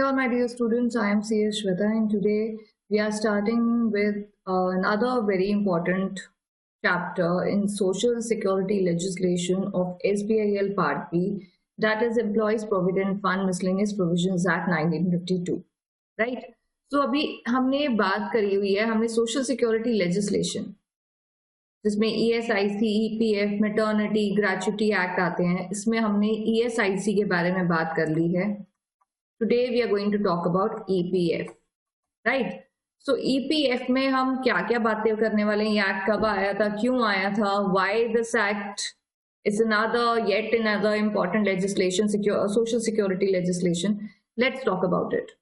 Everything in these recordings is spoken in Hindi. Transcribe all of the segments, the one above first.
Hello, my dear students. I am C.S. Shweta, and today we are starting with another very important chapter in Social Security legislation of SBIL Part B, that is Employees Provident Fund Miscellaneous Provisions Act 1952. Right? So अभी हमने बात करी हुई है, हमने सोशल सिक्योरिटी लेजिस्लेशन जिसमें ESIC, EPF, maternity, gratuity act आते हैं, इसमें हमने ESIC के बारे में बात कर ली है. Today we are going to talk about EPF, right? So EPF में हम क्या क्या बातें करने वाले हैं, ये एक्ट कब आया था, क्यों आया था, why this act is yet another important legislation, social security legislation. Let's talk about it.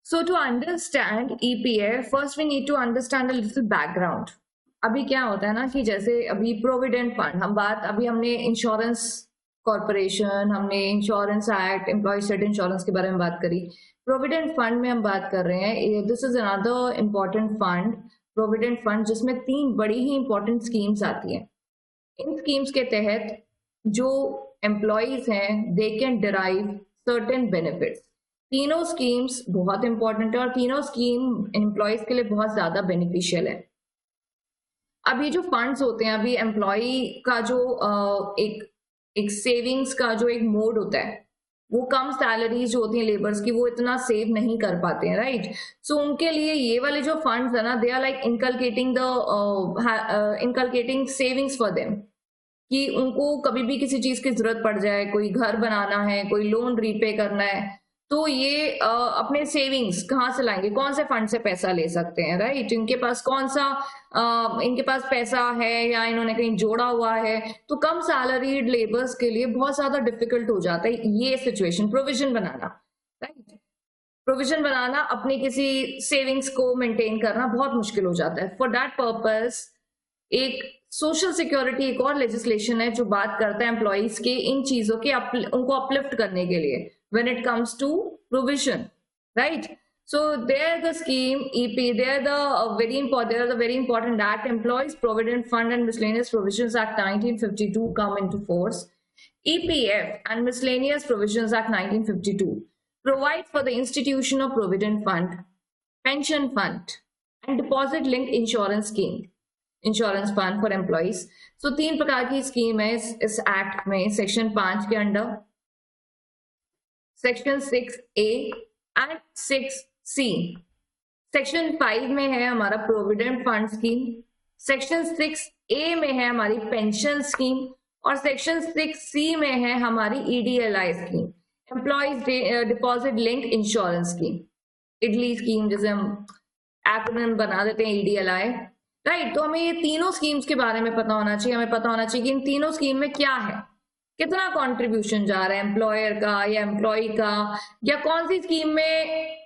So to understand EPF, first we need to understand a little background. अभी क्या होता है ना कि जैसे अभी प्रोविडेंट फंड अभी हमने इंश्योरेंस कॉर्पोरेशन, हमने insurance act, employee state insurance के बारे में बात करी. प्रोविडेंट फंड में हम बात कर रहे हैं. This is another important fund, provident fund, जिसमें 3 बड़ी ही इंपॉर्टेंट स्कीम्स आती हैं. इन स्कीम्स के तहत जो एम्प्लॉयज हैं they can derive certain benefits. तीनों स्कीम्स बहुत इंपॉर्टेंट है और तीनों स्कीम एम्प्लॉयज के लिए बहुत ज्यादा बेनिफिशियल है. अब ये जो फंड्स होते हैं, अभी एम्प्लॉय का जो एक सेविंग्स का जो एक मोड होता है, वो कम सैलरीज जो होती हैं लेबर्स की, वो इतना सेव नहीं कर पाते हैं, राइट? सो उनके लिए ये वाले जो फंड्स है ना, they are like inculcating savings for them, कि उनको कभी भी किसी चीज की जरूरत पड़ जाए, कोई घर बनाना है, कोई लोन रीपे करना है, तो ये अपने सेविंग्स कहाँ से लाएंगे, कौन से फंड से पैसा ले सकते हैं, राइट? इनके पास इनके पास पैसा है या इन्होंने कहीं जोड़ा हुआ है, तो कम सैलरीड लेबर्स के लिए बहुत ज्यादा डिफिकल्ट हो जाता है ये सिचुएशन, प्रोविजन बनाना, राइट? प्रोविजन बनाना, अपनी किसी सेविंग्स को मेंटेन करना बहुत मुश्किल हो जाता है. फॉर दैट पर्पस एक सोशल सिक्योरिटी एक और लेजिस्लेशन है जो बात करता है एम्प्लॉइज के इन चीजों के उनको अपलिफ्ट करने के लिए when it comes to provision, right? So there the scheme EP, there the very important act, Employees Provident Fund and Miscellaneous Provisions Act 1952 come into force. EPF and Miscellaneous Provisions Act 1952 provide for the institution of Provident Fund, Pension Fund and Deposit Linked Insurance Scheme, Insurance Fund for Employees. So 3 प्रकार की स्कीम है इस एक्ट में. सेक्शन 5 के under section 6A and 6C. Section 5 में है हमारा provident fund scheme, section 6A में है हमारी पेंशन स्कीम और सेक्शन 6C में है हमारी EDLI scheme, employees deposit link insurance scheme, idli scheme, जैसे हम एक्रोनिम बना देते हैं EDLI, राइट? तो हमें ये तीनों स्कीम्स के बारे में पता होना चाहिए. हमें पता होना चाहिए कि इन तीनों स्कीम में क्या है, कितना कंट्रीब्यूशन जा रहा है एम्प्लॉयर का या एम्प्लॉय का, या कौन सी स्कीम में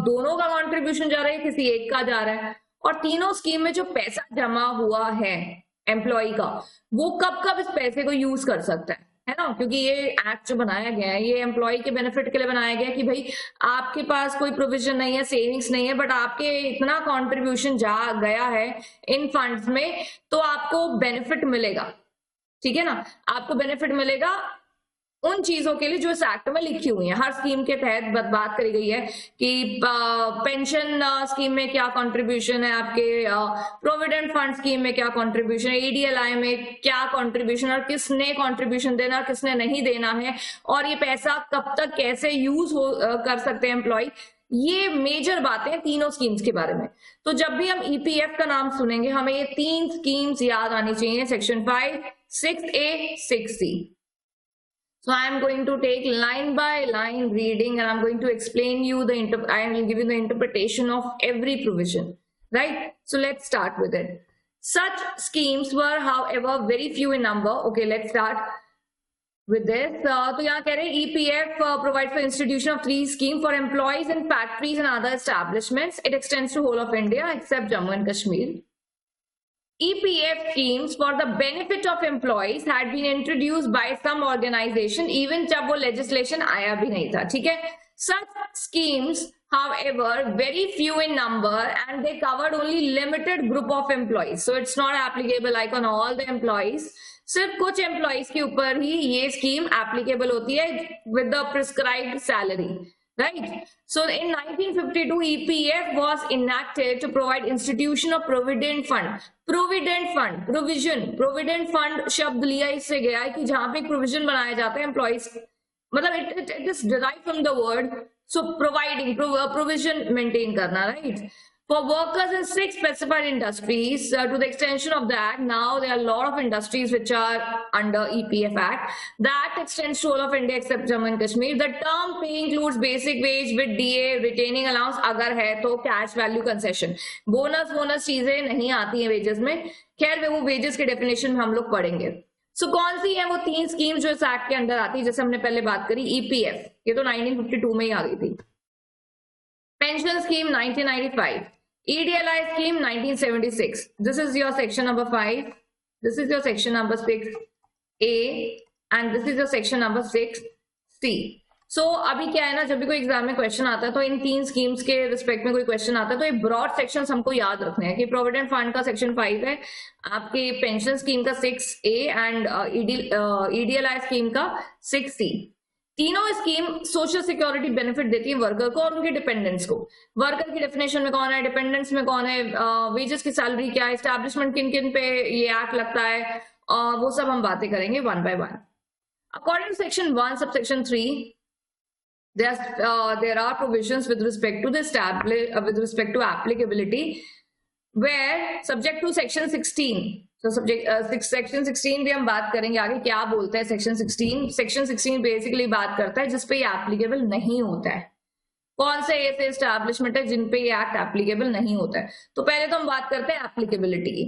दोनों का कंट्रीब्यूशन जा रहा है, किसी एक का जा रहा है, और तीनों स्कीम में जो पैसा जमा हुआ है एम्प्लॉय का, वो कब कब इस पैसे को यूज कर सकता है ना? क्योंकि ये एक्ट जो बनाया गया है ये एम्प्लॉय के बेनिफिट के लिए बनाया गया है कि भाई आपके पास कोई प्रोविजन नहीं है, सेविंग्स नहीं है, बट आपके इतना कंट्रीब्यूशन जा गया है इन फंड्स में, तो आपको बेनिफिट मिलेगा, ठीक है ना? आपको बेनिफिट मिलेगा उन चीजों के लिए जो इस एक्ट में लिखी हुई है. हर स्कीम के तहत बात करी गई है कि पेंशन स्कीम में क्या कंट्रीब्यूशन है, आपके प्रोविडेंट फंड स्कीम में क्या कंट्रीब्यूशन है, EDLI में क्या कंट्रीब्यूशन, और किसने कंट्रीब्यूशन देना, किसने नहीं देना है, और ये पैसा कब तक कैसे यूज कर सकते हैं एम्प्लॉय. ये मेजर बातें तीनों स्कीम्स के बारे में. तो जब भी हम EPF का नाम सुनेंगे हमें ये 3 स्कीम्स याद आनी चाहिए, section 5, 6A, 6C. So I am going to take line by line reading and I'm going to explain you I will give you the interpretation of every provision, right? So let's start with it. Such schemes were, however, very few in number. Okay, let's start with this. तो यहाँ कह रहे हैं EPF provides for institution of 3 schemes for employees in factories and other establishments. It extends to whole of India except Jammu and Kashmir. EPF schemes for the benefit of employees had been introduced by some organization even जब वो legislation आया भी नहीं था, ठीक है? Such schemes, however, very few in number and they covered only limited group of employees. So it's not applicable like on all the employees. सिर्फ कुछ एम्प्लॉइज के ऊपर ही ये स्कीम एप्लीकेबल होती है with the prescribed salary, right? So in 1952 EPF was enacted to provide institution of provident fund. Provident fund, provision, provident fund शब्द लिया इससे गया है कि जहां पे प्रोविजन बनाया जाता है एम्प्लॉइज, मतलब it is derived from the word, so providing, provision maintain करना, right? For workers in 6 specified industries, to the extension of that, now there are a lot of industries which are under EPF Act. That extends to all of India except Jammu and Kashmir. The term pay includes basic wage with DA, retaining allowance अगर है तो cash value concession. बोनस चीजें नहीं आती हैं wages में. खैर वो wages के definition में हम लोग पढ़ेंगे. So कौन सी है वो 3 स्कीम जो इस एक्ट के अंदर आती है, जैसे हमने पहले बात करी EPF, ये तो 1952 में ही आ गई थी. Pension scheme 1995. EDLI scheme 1976. This is your section number 5. This is your section number 6A and this is your section number 6C. So अभी क्या है ना, जब भी कोई एग्जाम में क्वेश्चन आता है तो इन 3 स्कीम्स के रिस्पेक्ट में कोई क्वेश्चन आता है तो ये ब्रॉड सेक्शंस हमको याद रखने हैं कि प्रोविडेंट फंड का सेक्शन 5 है, आपके पेंशन स्कीम का 6A एंड EDLI स्कीम का 6C. तीनों स्कीम सोशल सिक्योरिटी बेनिफिट देती है वर्कर को और उनके डिपेंडेंट्स को. वर्कर की डेफिनेशन में कौन है, डिपेंडेंट्स में कौन है, वेजेस की सैलरी क्या है, एस्टैब्लिशमेंट किन किन पे ये एक्ट लगता है, वो सब हम बातें करेंगे one by one. According to section 1 subsection 3 there are provisions with respect to applicability where subject to section 16. तो सेक्शन 16 भी हम बात करेंगे आगे क्या बोलता है सेक्शन 16. सेक्शन 16 बेसिकली बात करता है जिसपे ये एप्लीकेबल नहीं होता है. कौन से ऐसे एस्टैब्लिशमेंट है जिन पे ये एक्ट एप्लीकेबल नहीं होता है. तो पहले तो हम बात करते हैं एप्लीकेबिलिटी की.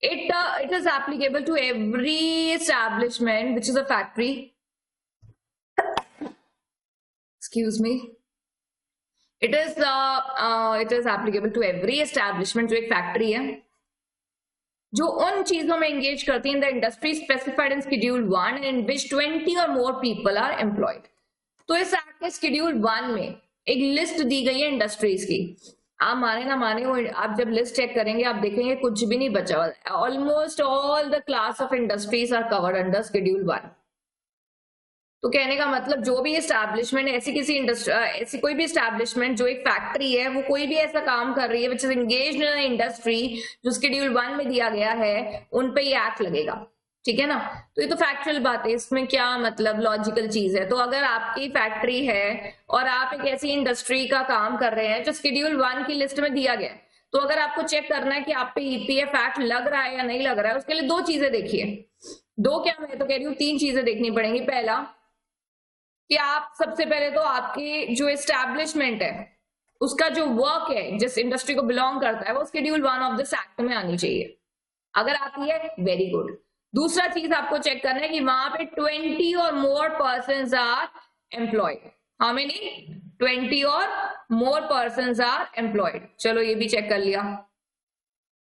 It is applicable to every establishment which is a factory, excuse me, it is applicable to every establishment जो एक फैक्ट्री है जो उन चीजों में एंगेज करती है in the industry specified in schedule 1 and in which 20 और मोर पीपल आर एम्प्लॉयड. तो इस एक्ट के शेड्यूल 1 में एक लिस्ट दी गई है इंडस्ट्रीज की. आप माने ना माने वो आप जब लिस्ट चेक करेंगे आप देखेंगे कुछ भी नहीं बचा हुआ. Almost all the class of industries are covered under schedule 1. तो कहने का मतलब जो भी एस्टैब्लिशमेंट ऐसी कोई भी एस्टैब्लिशमेंट जो एक फैक्ट्री है वो कोई भी ऐसा काम कर रही है which is engaged in industry जो शेड्यूल 1 में दिया गया है उन पे ये एक्ट लगेगा. ठीक है ना. तो ये तो फैक्चुअल बात है, इसमें क्या मतलब लॉजिकल चीज है. तो अगर आपकी फैक्ट्री है और आप एक ऐसी इंडस्ट्री का काम कर रहे हैं जो शेड्यूल 1 की लिस्ट में दिया गया है, तो अगर आपको चेक करना है कि आप पे EPF एक्ट लग रहा है या नहीं लग रहा है, उसके लिए 2 चीजें देखिए. 2 क्या, मैं तो कह रही हूँ 3 चीजें देखनी पड़ेंगी. पहला कि आप सबसे पहले तो आपकी जो एस्टैब्लिशमेंट है उसका जो वर्क है जिस इंडस्ट्री को बिलोंग करता है वो शेड्यूल 1 ऑफ दिस एक्ट में आनी चाहिए. अगर आती है वेरी गुड. दूसरा चीज आपको चेक करना है कि वहां पे 20 और more persons are employed. How many? 20 और मोर पर्सन्स आर एम्प्लॉयड. चलो ये भी चेक कर लिया.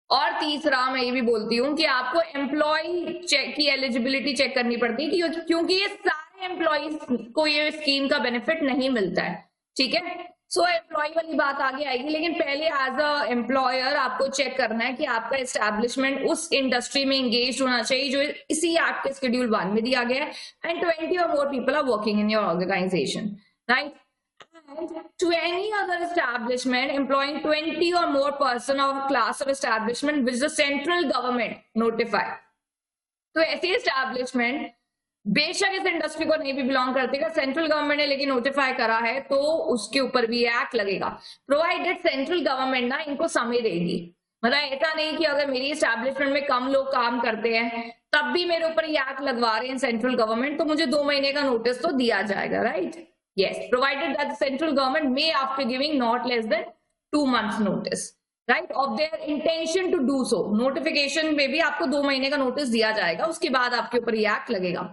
और तीसरा मैं ये भी बोलती हूँ कि आपको एम्प्लॉय चेक की एलिजिबिलिटी चेक करनी पड़ती है क्योंकि ये सारे एम्प्लॉइज को ये स्कीम का बेनिफिट नहीं मिलता है. ठीक है. सो एम्प्लॉय वाली बात आगे आएगी, लेकिन पहले एज अ एम्प्लॉयर आपको चेक करना है कि आपका एस्टैब्लिशमेंट उस इंडस्ट्री में एंगेज होना चाहिए जो इसी एक्ट के शेड्यूल 1 में दिया गया है एंड 20 और more people are working in your organization, right. To any other establishment employing 20 or more person of class of establishment which the central government notify. तो ऐसी एस्टैब्लिशमेंट बेशक इस इंडस्ट्री को नहीं भी बिलोंग करते, सेंट्रल गवर्नमेंट ने लेकिन नोटिफाई करा है तो उसके ऊपर भी एक्ट लगेगा, प्रोवाइडेड सेंट्रल गवर्नमेंट ना इनको समय देगी. मतलब ऐसा नहीं कि अगर मेरी एस्टैब्लिशमेंट में कम लोग काम करते हैं तब भी मेरे ऊपर ये एक्ट लगवा रहे हैं सेंट्रल गवर्नमेंट तो मुझे 2 महीने का नोटिस तो दिया जाएगा, right. Yes, provided that the central government may, after giving not less than 2 months notice, right, of their intention to do so. Notification में भी आपको 2 महीने का नोटिस दिया जाएगा, उसके बाद आपके ऊपर ये एक्ट लगेगा.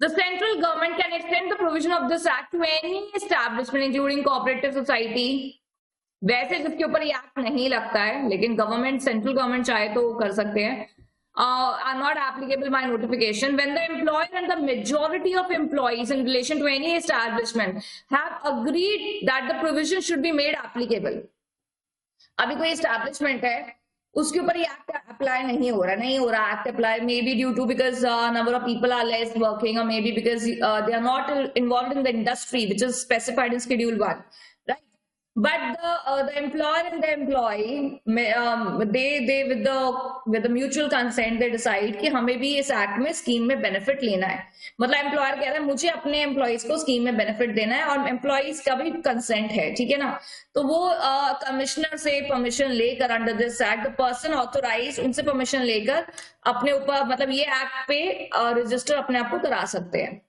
The central government can extend the provision of this act to any establishment, including cooperative society. वैसे जिसके ऊपर ये एक्ट नहीं लगता है, लेकिन गवर्नमेंट, सेंट्रल गवर्नमेंट चाहे तो कर सकते हैं. Are not applicable by notification when the employer and the majority of employees in relation to any establishment have agreed that the provision should be made applicable. अभी कोई establishment है उसके ऊपर ये एक्ट अप्लाई नहीं हो रहा act apply, maybe due to because number of people are less working, or maybe because they are not involve in the industry which is specified in schedule 1, right? But the employer and the employee, they with the mutual consent they decide कि हमें भी इस एक्ट में स्कीम में बेनिफिट लेना है। मतलब एम्प्लॉयर कह रहा है मुझे अपने एम्प्लॉइज को स्कीम में बेनिफिट देना है, और एम्प्लॉइज का भी कंसेंट है, ठीक है ना। तो वो कमिश्नर से परमिशन लेकर under this act the person authorise, उनसे परमिशन लेकर अपने ऊपर मतलब ये एक्ट पे रजिस्टर अपने आप को करा सकते हैं।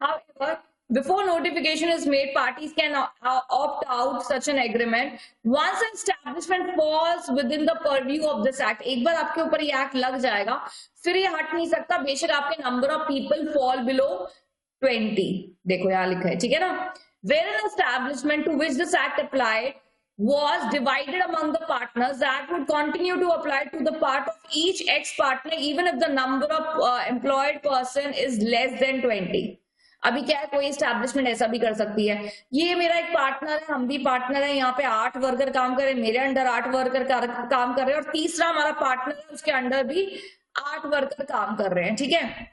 However, before notification is made, parties can opt out such an agreement once an establishment falls within the purview of this act। एक बार आपके ऊपर ये एक्ट लग जाएगा फिर ये हट नहीं सकता, बेशक आपके number of people fall below 20। देखो यहाँ लिखा है, ठीक है ना। Where an establishment to which this act applied was divided among the partners, that would continue to apply to the part of each ex-partner even if the number of employed person is less than 20। अभी क्या है, कोई एस्टैब्लिशमेंट ऐसा भी कर सकती है, ये मेरा एक पार्टनर है, हम भी पार्टनर है, यहाँ पे 8 वर्कर काम कर रहे हैं, मेरे अंडर 8 वर्कर काम कर रहे हैं, और तीसरा हमारा पार्टनर है, उसके अंडर भी 8 वर्कर काम कर रहे हैं, ठीक है।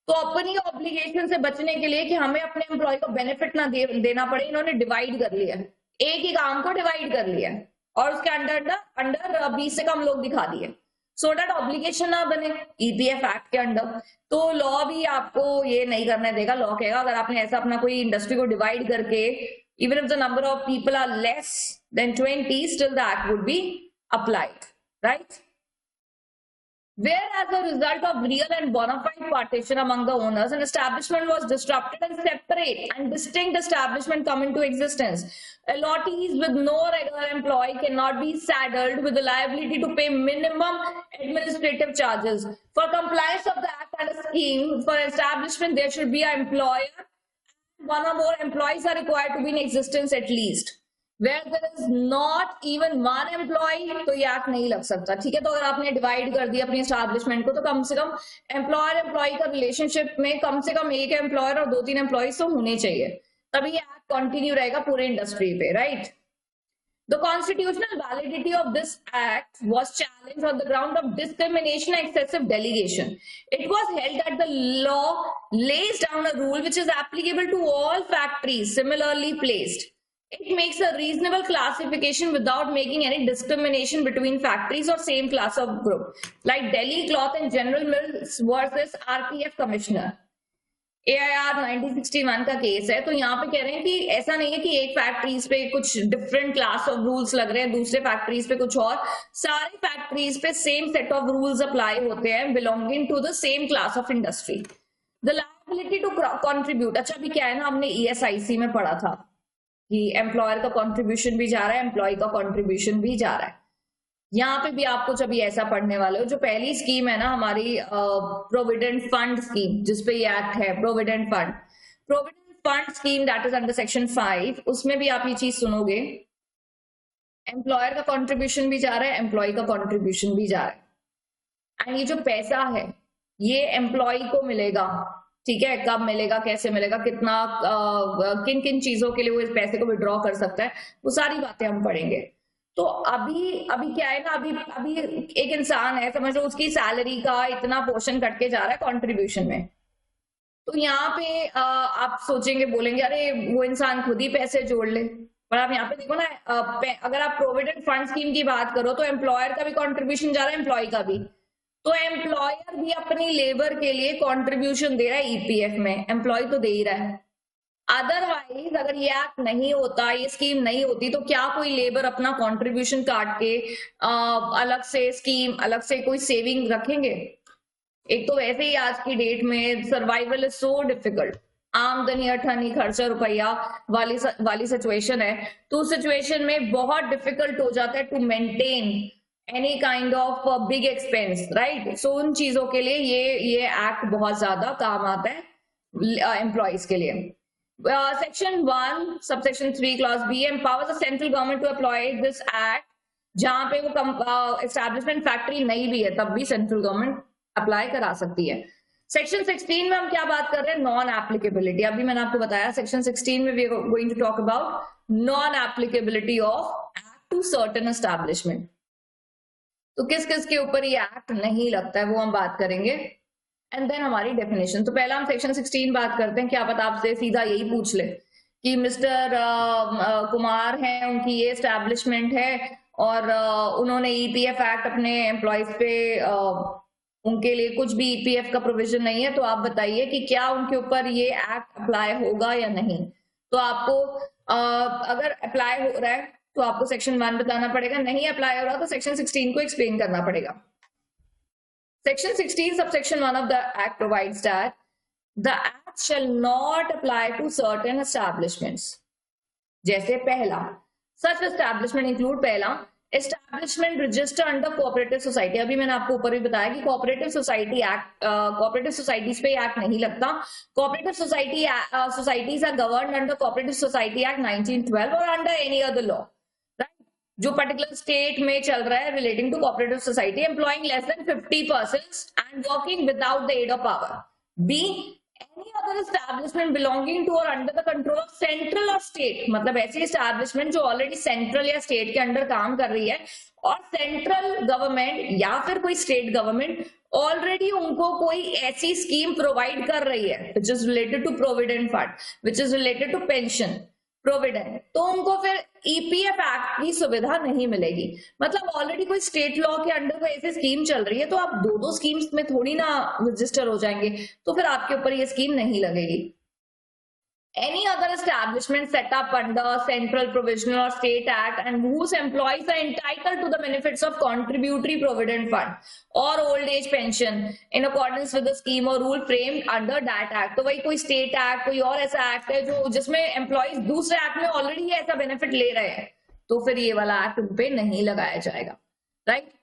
तो अपनी ऑब्लिगेशन से बचने के लिए कि हमें अपने एम्प्लॉय को बेनिफिट ना देना पड़े, इन्होंने डिवाइड कर लिया, एक ही काम को डिवाइड कर लिया और उसके अंडर 20 से कम लोग दिखा दिए, सो दैट ऑब्लिगेशन ना बने ईपीएफ एक्ट के अंडर। तो लॉ भी आपको ये नहीं करने देगा, लॉ कहेगा अगर आपने ऐसा अपना कोई इंडस्ट्री को डिवाइड करके even if the number of people are less than 20 still the act would be applied, right. Where as a result of real and bona fide partition among the owners, an establishment was disrupted and separate and distinct establishment come into existence. Allottees with no regular employee cannot be saddled with the liability to pay minimum administrative charges. For compliance of the act and a scheme for establishment, there should be an employer. One or more employees are required to be in existence at least. Where there is not even one employee, तो ये एक्ट नहीं लग सकता, ठीक है। तो अगर आपने डिवाइड कर दिया अपनी एस्टैब्लिशमेंट को, तो कम से कम एम्प्लॉयर एम्प्लॉय का रिलेशनशिप में कम से कम एक एम्प्लॉयर और 2-3 एम्प्लॉयज तो होने चाहिए, तभी ये एक्ट कंटिन्यू रहेगा पूरे इंडस्ट्री पे, right. The constitutional validity of this act was challenged on the ground of discrimination and excessive delegation. It was held that the law lays down a rule which is applicable to all factories similarly placed. It makes a reasonable classification without making any discrimination between factories or same class of group, like Delhi Cloth and General Mills versus RPF Commissioner। AIR 1961 का केस है। तो यहाँ पे कह रहे हैं कि ऐसा नहीं है कि एक फैक्ट्रीज पे कुछ डिफरेंट क्लास ऑफ रूल्स लग रहे हैं, दूसरे फैक्ट्रीज पे कुछ और, सारे फैक्ट्रीज पे same set of rules apply होते हैं belonging to the same class of industry. The liability to contribute, अच्छा अभी क्या है ना, हमने ESIC में पढ़ा था कि एम्प्लॉयर का कंट्रीब्यूशन भी जा रहा है, एम्प्लॉय का कंट्रीब्यूशन भी जा रहा है। यहाँ पे भी आप कुछ अभी ऐसा पढ़ने वाले हो। जो पहली स्कीम है ना हमारी प्रोविडेंट फंड स्कीम, जिसपे ये एक्ट है, provident fund scheme that is under section 5, उसमें भी आप ये चीज सुनोगे, एम्प्लॉयर का कंट्रीब्यूशन भी जा रहा है, एम्प्लॉय का कंट्रीब्यूशन भी जा रहा है। एंड ये जो पैसा है ये एम्प्लॉय को मिलेगा, ठीक है। कब मिलेगा, कैसे मिलेगा, कितना, किन किन चीजों के लिए वो इस पैसे को विड्रॉ कर सकता है, वो सारी बातें हम पढ़ेंगे। तो अभी क्या है ना, अभी एक इंसान है, समझ लो उसकी सैलरी का इतना पोर्शन कट के जा रहा है कंट्रीब्यूशन में। तो यहाँ पे आप सोचेंगे, बोलेंगे अरे वो इंसान खुद ही पैसे जोड़ ले, पर आप यहाँ पे देखो ना, अगर आप प्रोविडेंट फंड स्कीम की बात करो तो एम्प्लॉयर का भी कंट्रीब्यूशन जा रहा है, एम्प्लॉय का भी। तो एम्प्लॉयर भी अपनी लेबर के लिए कंट्रीब्यूशन दे रहा है ईपीएफ में, एम्प्लॉय तो दे ही रहा है। अदरवाइज अगर ये एक्ट नहीं होता, ये स्कीम नहीं होती, तो क्या कोई लेबर अपना कंट्रीब्यूशन काट के अलग से स्कीम, अलग से कोई सेविंग रखेंगे? एक तो वैसे ही आज की डेट में सर्वाइवल इज सो डिफिकल्ट, आमदनी अठनी खर्चा रुपया वाली सिचुएशन है। तो उस सिचुएशन में बहुत डिफिकल्ट हो जाता है to maintain any kind of big expense, right. So उन चीजों के लिए ये एक्ट बहुत ज्यादा काम आता है एम्प्लॉयज के लिए। Section 1 subsection 3 clause B empowers the central government to apply this act। जहां पे वो एस्टैब्लिशमेंट फैक्ट्री नहीं भी है तब भी सेंट्रल गवर्नमेंट अप्लाई करा सकती है। सेक्शन 16 में हम क्या बात कर रहे हैं, नॉन एप्लीकेबिलिटी। अभी मैंने आपको बताया सेक्शन 16 में we are going to talk about non applicability of act to certain establishment. तो किस किस के ऊपर ये एक्ट नहीं लगता है वो हम बात करेंगे। एंड देन हमारी डेफिनेशन। तो पहला हम सेक्शन 16 बात करते हैं। क्या पता आपसे सीधा यही पूछ ले कि मिस्टर कुमार हैं, उनकी ये एस्टैब्लिशमेंट है और उन्होंने ईपीएफ एक्ट अपने एम्प्लॉयज पे उनके लिए कुछ भी ईपीएफ का प्रोविजन नहीं है, तो आप बताइए कि क्या उनके ऊपर ये एक्ट अप्लाई होगा या नहीं। तो आपको अगर अप्लाई हो रहा है तो आपको सेक्शन 1 बताना पड़ेगा, नहीं अप्लाई हो रहा तो सेक्शन 16 को एक्सप्लेन करना पड़ेगा। Section 16 subsection 1 of the act provides that the act shall not apply to certain establishments। जैसे पहला, such establishment include पहला establishment register under cooperative society. अभी मैंने आपको ऊपर भी बताया कि cooperative society act, cooperative societies पे एक्ट नहीं लगता। Cooperative societies are governed under cooperative society act 1912 और अंडर एनी अदर लॉ, जो पर्टिकुलर स्टेट में चल रहा है relating to cooperative society, employing less than 50% and working without the aid of power. B, any other establishment belonging to or under the control of central or state, मतलब ऐसी establishment जो ऑलरेडी सेंट्रल या स्टेट के अंडर काम कर रही है और सेंट्रल गवर्नमेंट या फिर कोई स्टेट गवर्नमेंट ऑलरेडी उनको कोई ऐसी स्कीम प्रोवाइड कर रही है which is related to provident fund, which is related to pension provident, तो उनको फिर ईपीएफ एक्ट की सुविधा नहीं मिलेगी। मतलब ऑलरेडी कोई स्टेट लॉ के अंडर कोई ऐसी स्कीम चल रही है तो आप दो स्कीम्स में थोड़ी ना रजिस्टर हो जाएंगे, तो फिर आपके ऊपर ये स्कीम नहीं लगेगी। Any other establishment set up under Central Provisional or State Act and whose employees are entitled to the benefits of contributory provident fund or old age pension in accordance with the scheme or rule framed under that act। तो वही कोई स्टेट एक्ट, कोई और ऐसा एक्ट है जो जिसमें एम्प्लॉयज दूसरे एक्ट में ऑलरेडी ऐसा बेनिफिट ले रहे हैं, तो फिर ये वाला एक्ट उन पे नहीं लगाया जाएगा, right.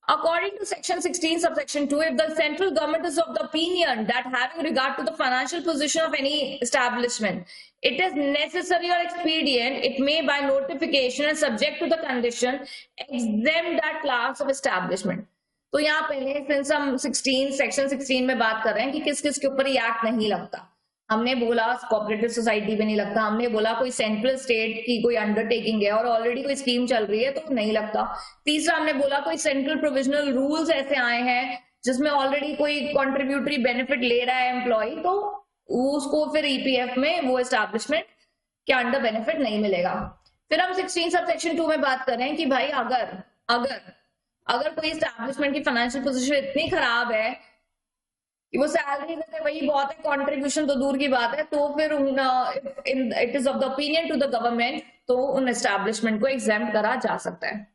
According to section 16 subsection 2, if the central government is of the opinion that having regard to the financial position of any establishment, it is necessary or expedient, it may by notification and subject to the condition exempt that class of establishment। तो यहाँ पहले since हम section 16 में बात कर रहे हैं कि किस किस के ऊपर ये एक्ट नहीं लगता। हमने बोला कोऑपरेटिव सोसाइटी पे नहीं लगता, हमने बोला कोई सेंट्रल स्टेट की कोई अंडरटेकिंग है और ऑलरेडी कोई स्कीम चल रही है तो नहीं लगता। तीसरा हमने बोला कोई सेंट्रल प्रोविजनल रूल्स ऐसे आए हैं जिसमें ऑलरेडी कोई कॉन्ट्रीब्यूटरी बेनिफिट ले रहा है एम्प्लॉय, तो उसको फिर ईपीएफ में वो एस्टैब्लिशमेंट के अंडर बेनिफिट नहीं मिलेगा। फिर हम 16 सबसेक्शन 2 में बात कर रहे हैं कि भाई अगर कोई एस्टैब्लिशमेंट की फाइनेंशियल पोजीशन इतनी खराब है कि वो सैलरी देते वही बहुत है, कंट्रीब्यूशन तो दूर की बात है, तो फिर it is of the opinion to the government, तो उन एस्टैब्लिशमेंट को एग्जेम्प्ट करा जा सकता है।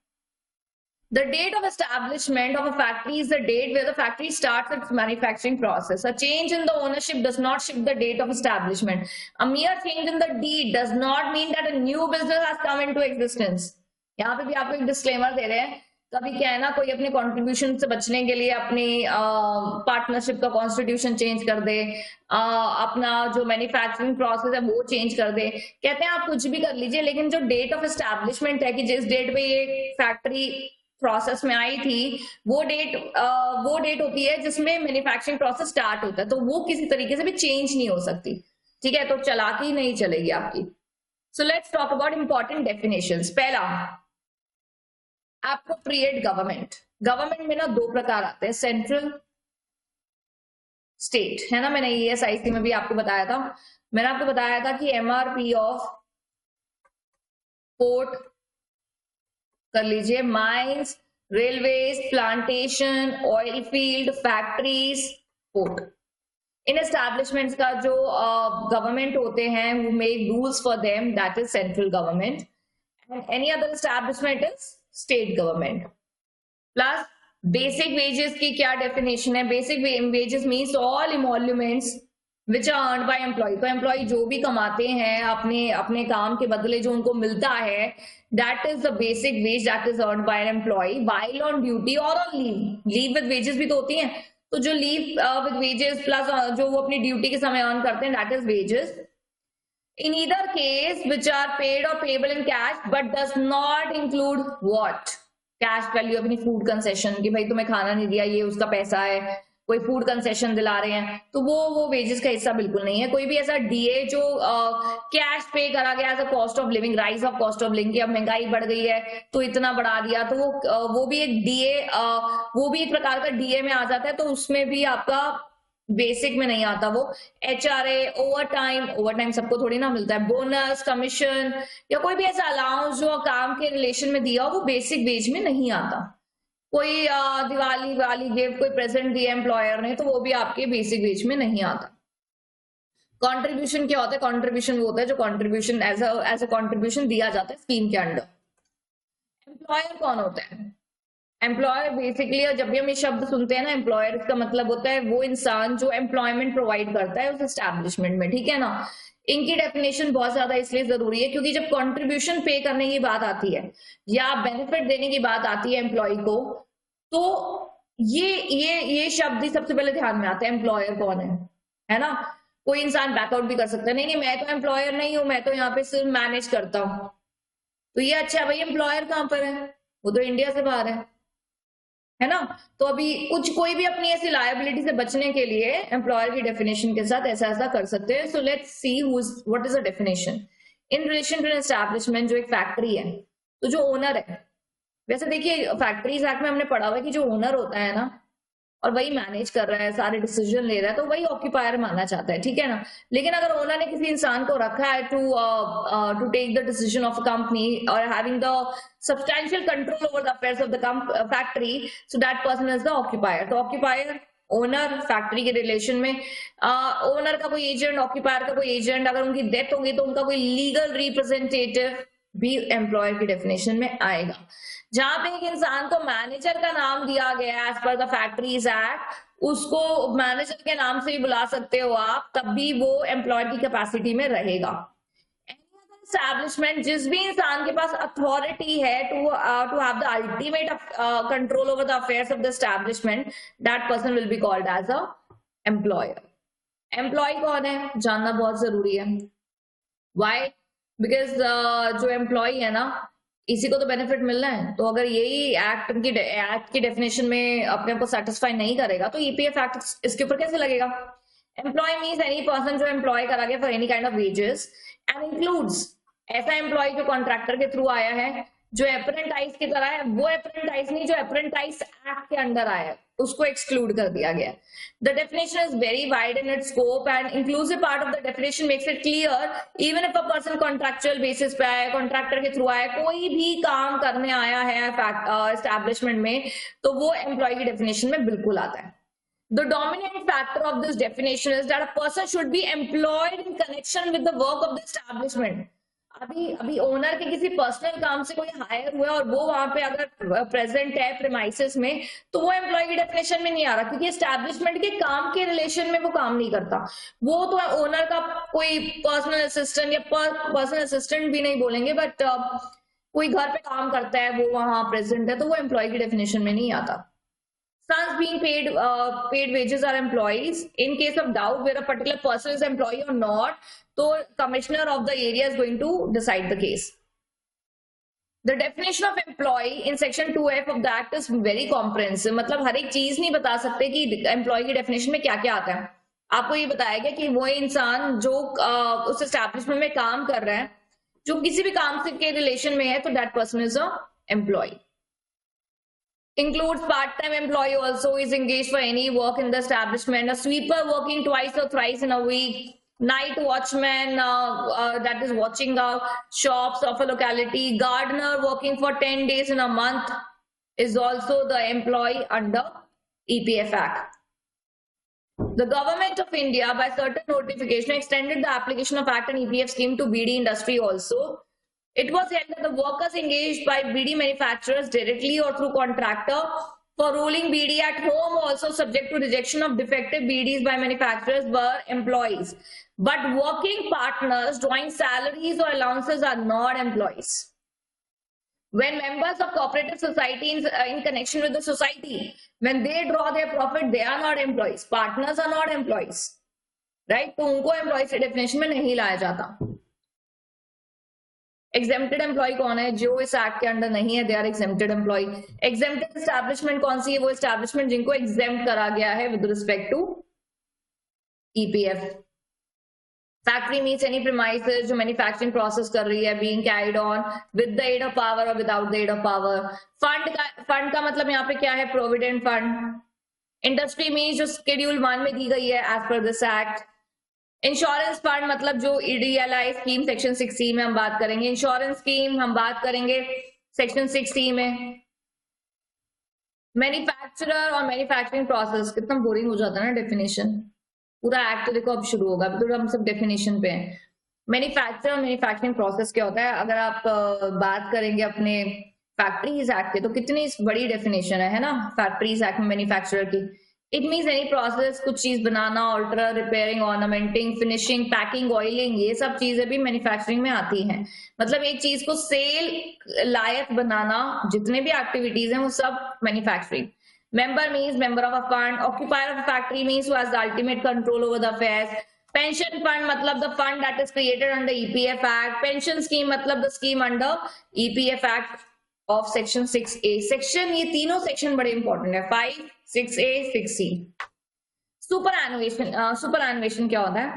The date of establishment of a factory is the date where the factory starts its manufacturing process. A change in the ownership does not shift the date of establishment. A mere change in the deed does not mean that a new business has come into existence. यहाँ पे भी आपको एक डिस्क्लेमर दे रहे हैं, कभी क्या है ना, कोई अपने कंट्रीब्यूशन से बचने के लिए अपनी पार्टनरशिप का कॉन्स्टिट्यूशन चेंज कर दे, अपना जो मैन्युफैक्चरिंग प्रोसेस है वो चेंज कर दे, कहते हैं आप कुछ भी कर लीजिए, लेकिन जो डेट ऑफ एस्टैब्लिशमेंट है कि जिस डेट पे ये फैक्ट्री प्रोसेस में आई थी वो डेट होती है जिसमें मैन्युफैक्चरिंग प्रोसेस स्टार्ट होता है, तो वो किसी तरीके से भी चेंज नहीं हो सकती, ठीक है, तो चलाकी नहीं चलेगी आपकी। So let's talk about important definitions. पहला, एप्रोप्रिएट गवर्नमेंट। गवर्नमेंट में ना दो प्रकार आते हैं, सेंट्रल स्टेट, है ना, मैंने ESIC में भी आपको बताया था, मैंने आपको बताया था कि MRP ऑफ पोर्ट कर लीजिए, mines, railways, plantation, oil field, factories, port, इन एस्टैब्लिशमेंट्स का जो गवर्नमेंट होते हैं who make rules for them, that is central government, and any other establishment is state government। Plus basic wages की क्या डेफिनेशन है? Basic wages means all emoluments which are earned by employee. तो एम्प्लॉय जो भी कमाते हैं अपने काम के बदले जो उनको मिलता है, that is the basic wage that is earned by an employee while on duty or on leave. Leave with wages भी तो होती हैं, तो जो लीव विद वेजेस प्लस जो वो अपनी ड्यूटी के समय अर्न करते हैं, that is wages. In either case, which are paid or payable in cash, but does not include what? Cash value अपनी फूड कंसेशन, कि भाई तुम्हें खाना नहीं दिया, ये उसका पैसा है, कोई फूड कंसेशन दिला रहे हैं, तो वो वेजेस का हिस्सा बिल्कुल नहीं है। कोई भी ऐसा डीए जो कैश पे करा गया as a cost of living, rise of cost of living, की अब महंगाई बढ़ गई है तो इतना बढ़ा दिया, तो वो भी एक डीए, वो भी एक प्रकार का डीए में आ जाता है, तो उसमें भी आपका बेसिक में नहीं आता वो। HRA, ओवर टाइम सबको थोड़ी ना मिलता है, बोनस, कमीशन या कोई भी ऐसा अलाउंस जो काम के रिलेशन में दिया हो, वो बेसिक वेज में नहीं आता। कोई दिवाली वाली गिफ्ट कोई प्रेजेंट दिया एम्प्लॉयर ने, तो वो भी आपके बेसिक वेज में नहीं आता। कंट्रीब्यूशन क्या होता है? कंट्रीब्यूशन वो होता है जो कंट्रीब्यूशन एज अ कंट्रीब्यूशन दिया जाता है स्कीम के अंडर। एम्प्लॉयर कौन होता है? एम्प्लॉयर बेसिकली, जब भी हम ये शब्द सुनते हैं ना एम्प्लॉयर, इसका मतलब होता है वो इंसान जो एम्प्लॉयमेंट प्रोवाइड करता है उस एस्टैब्लिशमेंट में, ठीक है ना। इनकी डेफिनेशन बहुत ज्यादा इसलिए जरूरी है क्योंकि जब कंट्रीब्यूशन पे करने की बात आती है या बेनिफिट देने की बात आती है एम्प्लॉय को, तो ये शब्द ही सबसे पहले ध्यान में आता है। एम्प्लॉयर कौन है ना। कोई इंसान बैकआउट भी कर सकता है, नहीं मैं तो एम्प्लॉयर नहीं हूं, मैं तो यहाँ पे सिर्फ मैनेज करता हूं। तो ये अच्छा भाई, एम्प्लॉयर कहां पर है? वो तो इंडिया से बाहर है ना। तो अभी कोई भी अपनी ऐसी लायबिलिटी से बचने के लिए एम्प्लॉयर की डेफिनेशन के साथ ऐसा कर सकते हैं। So let's see what is the definition in relation to an establishment. जो एक फैक्ट्री है, तो जो ओनर है, वैसे देखिए फैक्ट्रीज एक्ट में हमने पढ़ा हुआ है कि जो ओनर होता है ना, और वही मैनेज कर रहा है, सारे डिसीजन ले रहा है, तो वही ऑक्यूपायर माना जाता है, ठीक है ना। लेकिन अगर ओनर ने किसी इंसान को रखा है to take the decision of company और having the substantial control over the affairs of the factory, so that person is the occupier. तो ऑक्यूपायर, ओनर, फैक्ट्री के रिलेशन में ओनर का कोई एजेंट, ऑक्यूपायर का कोई एजेंट, अगर उनकी डेथ होगी तो उनका कोई लीगल रिप्रेजेंटेटिव भी एम्प्लॉयर की डेफिनेशन में आएगा। जहां पे एक इंसान को मैनेजर का नाम दिया गया as per the factories act, उसको मैनेजर के नाम से भी बुला सकते हो आप, तब भी वो एम्प्लॉयर की कैपेसिटी में रहेगा। एस्टैब्लिशमेंट, जिस भी इंसान के पास अथॉरिटी है to have the ultimate control over the affairs of the establishment, that person will be called as a employer. Employee कौन है जानना बहुत जरूरी है। वाई? बिकॉज जो एम्प्लॉय है ना, इसी को तो बेनिफिट मिलना है। तो अगर यही एक्ट की डेफिनेशन में अपने को सेटिस्फाई नहीं करेगा तो ईपीएफ एक्ट इसके ऊपर कैसे लगेगा? एम्प्लॉय मीन्स एनी पर्सन जो एम्प्लॉय करा गया for any kind of wages, and includes ऐसा एम्प्लॉय जो कॉन्ट्रैक्टर के थ्रू आया है, जो अप्रेंटाइज की तरह है, वो अप्रेंटाइज नहीं जो अप्रेंटाइज एक्ट के अंडर आया है, उसको एक्सक्लूड कर दिया गया। The definition is very wide in its scope and inclusive part of the definition makes it clear even if a person contractual basis पे आया, कॉन्ट्रैक्टर के थ्रू आया, कोई भी काम करने आया है एस्टैब्लिशमेंट में, तो वो एम्प्लॉय की डेफिनेशन में बिल्कुल आता है। The dominant factor of this definition is that a person should be employed in connection with the work of the establishment. अभी ओनर के किसी पर्सनल काम से कोई हायर हुआ और वो वहां पे अगर प्रेजेंट है प्रीमाइसेस में, तो वो एम्प्लॉय की डेफिनेशन में नहीं आ रहा, क्योंकि एस्टैब्लिशमेंट के काम के रिलेशन में वो काम नहीं करता। वो तो ओनर का कोई पर्सनल असिस्टेंट या पर्सनल असिस्टेंट भी नहीं बोलेंगे, बट कोई घर पे काम करता है, वो वहां प्रेजेंट है, तो वो एम्प्लॉय की डेफिनेशन में नहीं आता। Sons being paid wages are employees. In case of doubt where a particular person is employee or not, so commissioner of the area is going to decide the case. The definition of employee in section 2F of the act is very comprehensive. मतलब हर एक चीज नहीं बता सकते कि employee की definition में क्या क्या आता है। आपको ये बताया गया कि वो इंसान जो उस establishment में काम कर रहा है, जो किसी भी काम से के रिलेशन में है, तो that person is a employee. Includes part-time employee also is engaged for any work in the establishment. A sweeper working twice or thrice in a week. Night watchman that is watching shops of a locality. Gardener working for 10 days in a month is also the employee under EPF Act. The government of India by certain notification extended the application of Act and EPF scheme to BD industry also. It was held that the workers engaged by BD manufacturers directly or through contractor for rolling BD at home also subject to rejection of defective BDs by manufacturers were employees. But working partners drawing salaries or allowances are not employees. When members of cooperative society in connection with the society, when they draw their profit, they are not employees. Partners are not employees. Right? तो उनको employees definition में नहीं लाया जाता. एग्जेम्प्टेड एम्प्लॉय कौन है? जो इस एक्ट के अंडर नहीं है, they are exempted employee. Exempted establishment कौन सी है? वो एस्टैब्लिशमेंट जिनको एग्जेम्प्ट करा गया है with respect to EPF. Factory means any premises जो मैन्युफैक्चरिंग प्रोसेस कर रही है, being carried on with the aid of power or without the aid of power. Fund का मतलब यहाँ पे क्या है? Provident fund. इंडस्ट्री मीन्स जो शेड्यूल 1 में दी गई है as per this act. Insurance fund मतलब जो ईडीएलआई स्कीम सेक्शन 6C में हम बात करेंगे। इंश्योरेंस स्कीम हम बात करेंगे सेक्शन 6C में। मैन्युफैक्चरर और मैन्युफैक्चरिंग प्रोसेस, कितना बोरिंग हो जाता है ना डेफिनेशन। पूरा एक्ट तो देखो अब शुरू होगा, तो हम सब डेफिनेशन पे हैं। मैन्युफैक्चर और मैन्युफैक्चरिंग प्रोसेस क्या होता है? अगर आप बात करेंगे अपने फैक्ट्रीज एक्ट के, तो कितनी बड़ी डेफिनेशन है ना फैक्ट्रीज एक्ट में मैन्युफैक्चरर की। इट मीन्स एनी प्रोसेस, कुछ चीज बनाना, alter, repairing, ornamenting, finishing, packing, oiling, ये सब चीजें भी मैन्युफैक्चरिंग में आती हैं। मतलब एक चीज को सेल लायक बनाना, जितने भी एक्टिविटीज हैं वो सब manufacturing. Member means member of a fund. Occupier of a factory means who has the ultimate control over the affairs. Pension fund मतलब the fund that is created under EPF Act. Pension scheme मतलब the scheme under EPF Act of section 6A. Section, ये तीनों section बड़े important है, 5, 6A, 6C. Superannuation क्या होता है?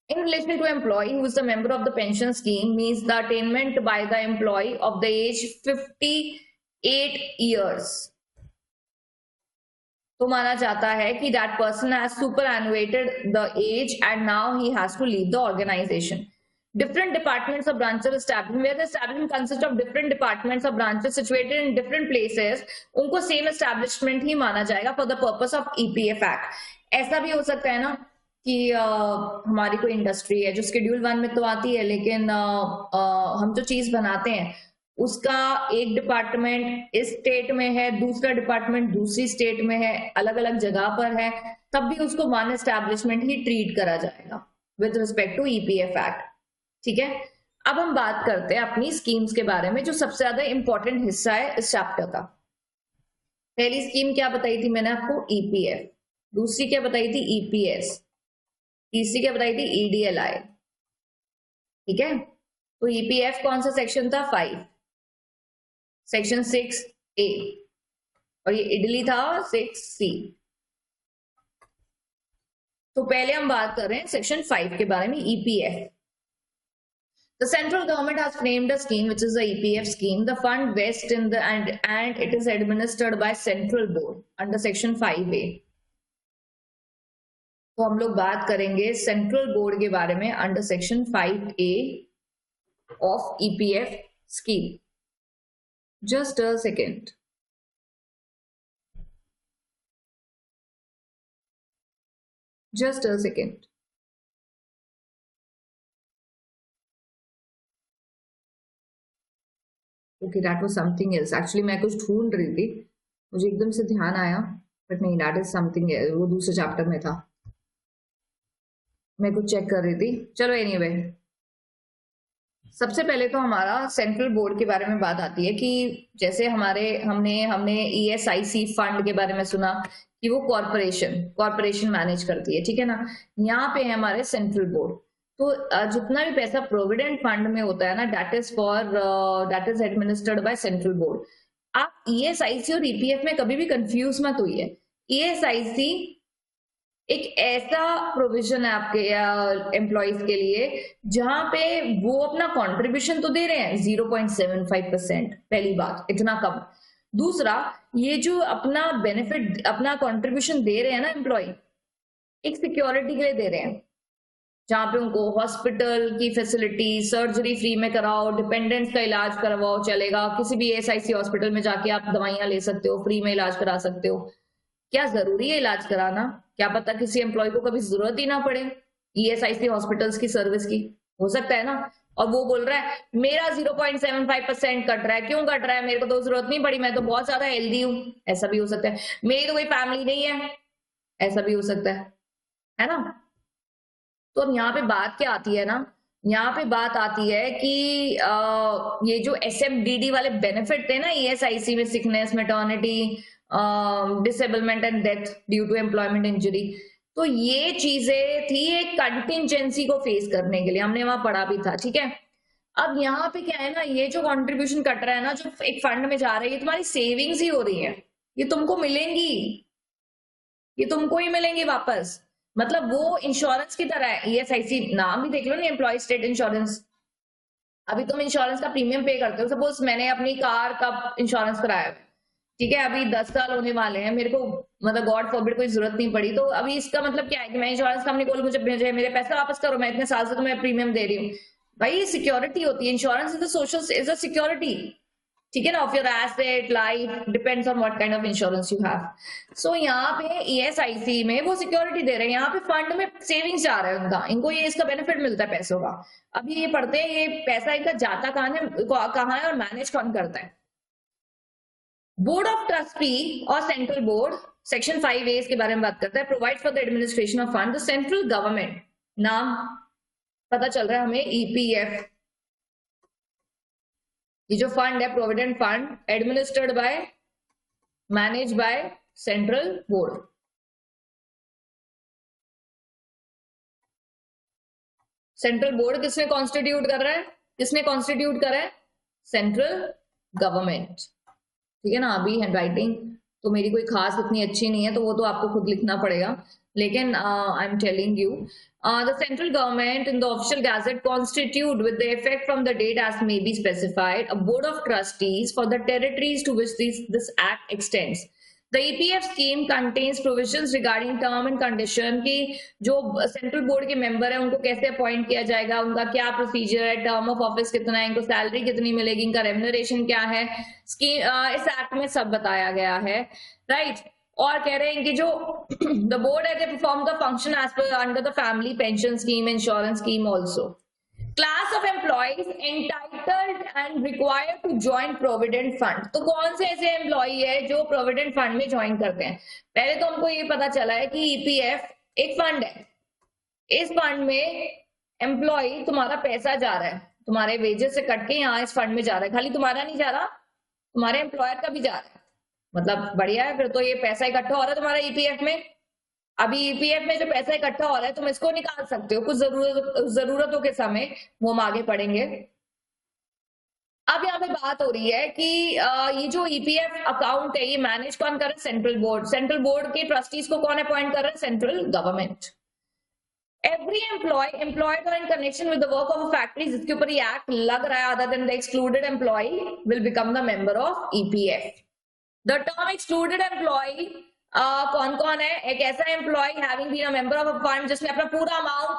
In relation to employee who is the member of the pension scheme means the attainment by the employee of the age 58 years. तो माना जाता है कि that person has superannuated the age and now he has to leave the organization. Different departments or branches established, where the establishment consists of different departments or branches situated in different places, उनको same establishment ही माना जाएगा for the purpose of EPF Act. ऐसा भी हो सकता है ना कि हमारी कोई इंडस्ट्री है जो शेड्यूल 1 में तो आती है, लेकिन हम जो चीज बनाते हैं उसका एक डिपार्टमेंट इस स्टेट में है, दूसरा डिपार्टमेंट दूसरी स्टेट में है, अलग अलग जगह पर है, तब भी उसको वन एस्टैब्लिशमेंट ही ट्रीट करा जाएगा with respect to EPF act. ठीक है, अब हम बात करते हैं अपनी स्कीम्स के बारे में, जो सबसे ज्यादा इंपॉर्टेंट हिस्सा है इस चैप्टर का। पहली स्कीम क्या बताई थी मैंने आपको? ईपीएफ। दूसरी क्या बताई थी? ईपीएस। तीसरी क्या बताई थी? ईडीएलआई। ठीक है, तो ईपीएफ कौन सा सेक्शन था? 5, सेक्शन 6A, और ये इडली था 6C। तो पहले हम बात कर रहे हैं सेक्शन 5 के बारे में, EPF. The central government has framed a scheme which is the EPF scheme. The fund vests in the and it is administered by central board under section 5A. तो हम लोग बात करेंगे सेंट्रल बोर्ड के बारे में under section 5A of EPF scheme. Just a second. Just a second. Okay, that was something else. Actually, मैं कुछ ढूंढ रही थी, मुझे एकदम से ध्यान आया, बट नहीं, that is something else. वो दूसरे चैप्टर में था, मैं कुछ चेक कर रही थी। चलो एनीवे, सबसे पहले तो हमारा सेंट्रल बोर्ड के बारे में बात आती है कि जैसे हमने ESIC फंड के बारे में सुना कि वो कॉर्पोरेशन मैनेज करती है, ठीक है ना। यहाँ पे है हमारे सेंट्रल बोर्ड। तो जितना भी पैसा प्रोविडेंट फंड में होता है ना, that is administered by central board. आप ESIC और EPF में कभी भी कंफ्यूज मत होइए। ESIC एक ऐसा प्रोविजन है आपके एम्प्लॉयज के लिए जहां पे वो अपना कंट्रीब्यूशन तो दे रहे हैं 0.75%, पहली बात, इतना कम। दूसरा, ये जो अपना बेनिफिट, अपना कंट्रीब्यूशन दे रहे हैं ना एम्प्लॉय, एक सिक्योरिटी के लिए दे रहे हैं, जहां पे उनको हॉस्पिटल की फैसिलिटी, सर्जरी फ्री में कराओ, डिपेंडेंट्स का इलाज करवाओ, चलेगा। किसी भी ESIC हॉस्पिटल में जाके आप दवाइयां ले सकते हो, फ्री में इलाज करा सकते हो। क्या जरूरी है इलाज कराना? क्या पता किसी एम्प्लॉय को कभी जरूरत ही ना पड़े ESIC हॉस्पिटल्स की सर्विस की, हो सकता है ना। और वो बोल रहा है मेरा 0.75% कट रहा है, क्यों कट रहा है? मेरे को तो जरूरत नहीं पड़ी, मैं तो बहुत ज्यादा हेल्दी हूं, ऐसा भी हो सकता है। मेरी तो कोई फैमिली नहीं है, ऐसा भी हो सकता है ना। तो अब यहाँ पे बात क्या आती है ना, यहाँ पे बात आती है कि ये जो SMDD वाले बेनिफिट थे ना ESIC में, sickness, maternity, disablement and death due to employment injury, तो ये चीजें थी एक कंटिंजेंसी को फेस करने के लिए, हमने वहां पढ़ा भी था, ठीक है। अब यहाँ पे क्या है ना, ये जो कंट्रीब्यूशन कट रहा है ना, जो एक फंड में जा रहा है, ये तुम्हारी सेविंग्स ही हो रही है, ये तुमको मिलेंगी, ये तुमको ही मिलेंगी वापस। मतलब वो इंश्योरेंस की तरह है, ईएसआईसी नाम भी देख लो ना, एम्प्लॉय स्टेट इंश्योरेंस। अभी तुम इंश्योरेंस का प्रीमियम पे करते हो, सपोज मैंने अपनी कार का इंश्योरेंस कराया है, ठीक है, अभी 10 साल होने वाले हैं मेरे को, मतलब गॉड फॉरबिड कोई जरूरत नहीं पड़ी, तो अभी इसका मतलब क्या है कि मैं इंश्योरेंस कंपनी को मुझे मेरे पैसे वापस करो, मैं इतने साल से तुम्हें प्रीमियम दे रही हूँ। भाई सिक्योरिटी होती है, insurance is a social, is a security, ठीक है ना, of your asset life, depends on what kind of insurance you have. So यहाँ पे ईएसआईसी में वो सिक्योरिटी दे रहे हैं, यहाँ पे फंड में सेविंग्स जा रहा है उनका, इनको ये इसका बेनिफिट मिलता है पैसों का। अभी ये पढ़ते हैं ये पैसा इनका जाता कहाँ है और मैनेज कौन करता है। बोर्ड ऑफ ट्रस्टी और सेंट्रल बोर्ड, सेक्शन 5A इसके बारे में बात करता है, provide for the administration of fund, the central government, नाम पता चल रहा है हमें, ईपीएफ। ये जो फंड है provident fund, administered by, manage by central board. Central board किसने कॉन्स्टिट्यूट कर रहा है, किसने कॉन्स्टिट्यूट करा है, सेंट्रल गवर्नमेंट, ठीक है ना। अभी हैंड राइटिंग तो मेरी कोई खास इतनी अच्छी नहीं है, तो वो तो आपको खुद लिखना पड़ेगा, लेकिन I am telling you the central government in the official gazette constitute with the effect from the date as may be specified a board of trustees for the territories to which this act extends. The EPF scheme contains provisions regarding term and condition की जो सेंट्रल बोर्ड के मेंबर है उनको कैसे अपॉइंट किया जाएगा, उनका क्या प्रोसीजर है, टर्म ऑफ ऑफिस कितना है, इनको सैलरी कितनी मिलेगी, इनका रेम्युनरेशन क्या है, स्कीम इस एक्ट में सब बताया गया है, राइट। और कह रहे हैं कि जो द बोर्ड है, they perform the function as per under the family pension scheme, insurance scheme also. Class of employees entitled and required to join provident fund. तो कौन से ऐसे एम्प्लॉई है जो प्रोविडेंट फंड में ज्वाइन करते हैं। पहले तो हमको ये पता चला है कि ईपीएफ एक फंड है, इस फंड में एम्प्लॉय तुम्हारा पैसा जा रहा है, तुम्हारे वेजेस से कट के यहाँ इस फंड में जा रहा है, खाली तुम्हारा नहीं जा रहा, तुम्हारे एम्प्लॉयर का भी जा रहा है, मतलब बढ़िया है, फिर तो ये पैसा इकट्ठा हो रहा है तुम्हारा ईपीएफ में। अभी ईपीएफ में जो पैसा इकट्ठा हो रहा है तुम इसको निकाल सकते हो कुछ जरूरतों के समय, वो हम आगे पढ़ेंगे। अब यहाँ पे बात हो रही है कि ये जो ईपीएफ अकाउंट है ये मैनेज कौन कर रहा है, सेंट्रल बोर्ड। सेंट्रल बोर्ड के ट्रस्टीज को कौन अपॉइंट कर रहा है, सेंट्रल गवर्नमेंट। एवरी एम्प्लॉयड और in connection with the work of a factory जिसके ऊपर ये एक्ट लग रहा है other than the excluded employee will become the member of EPF. The term excluded employee कौन कौन है, एक ऐसा employee having been a member of a fund जिसने अपना पूरा अमाउंट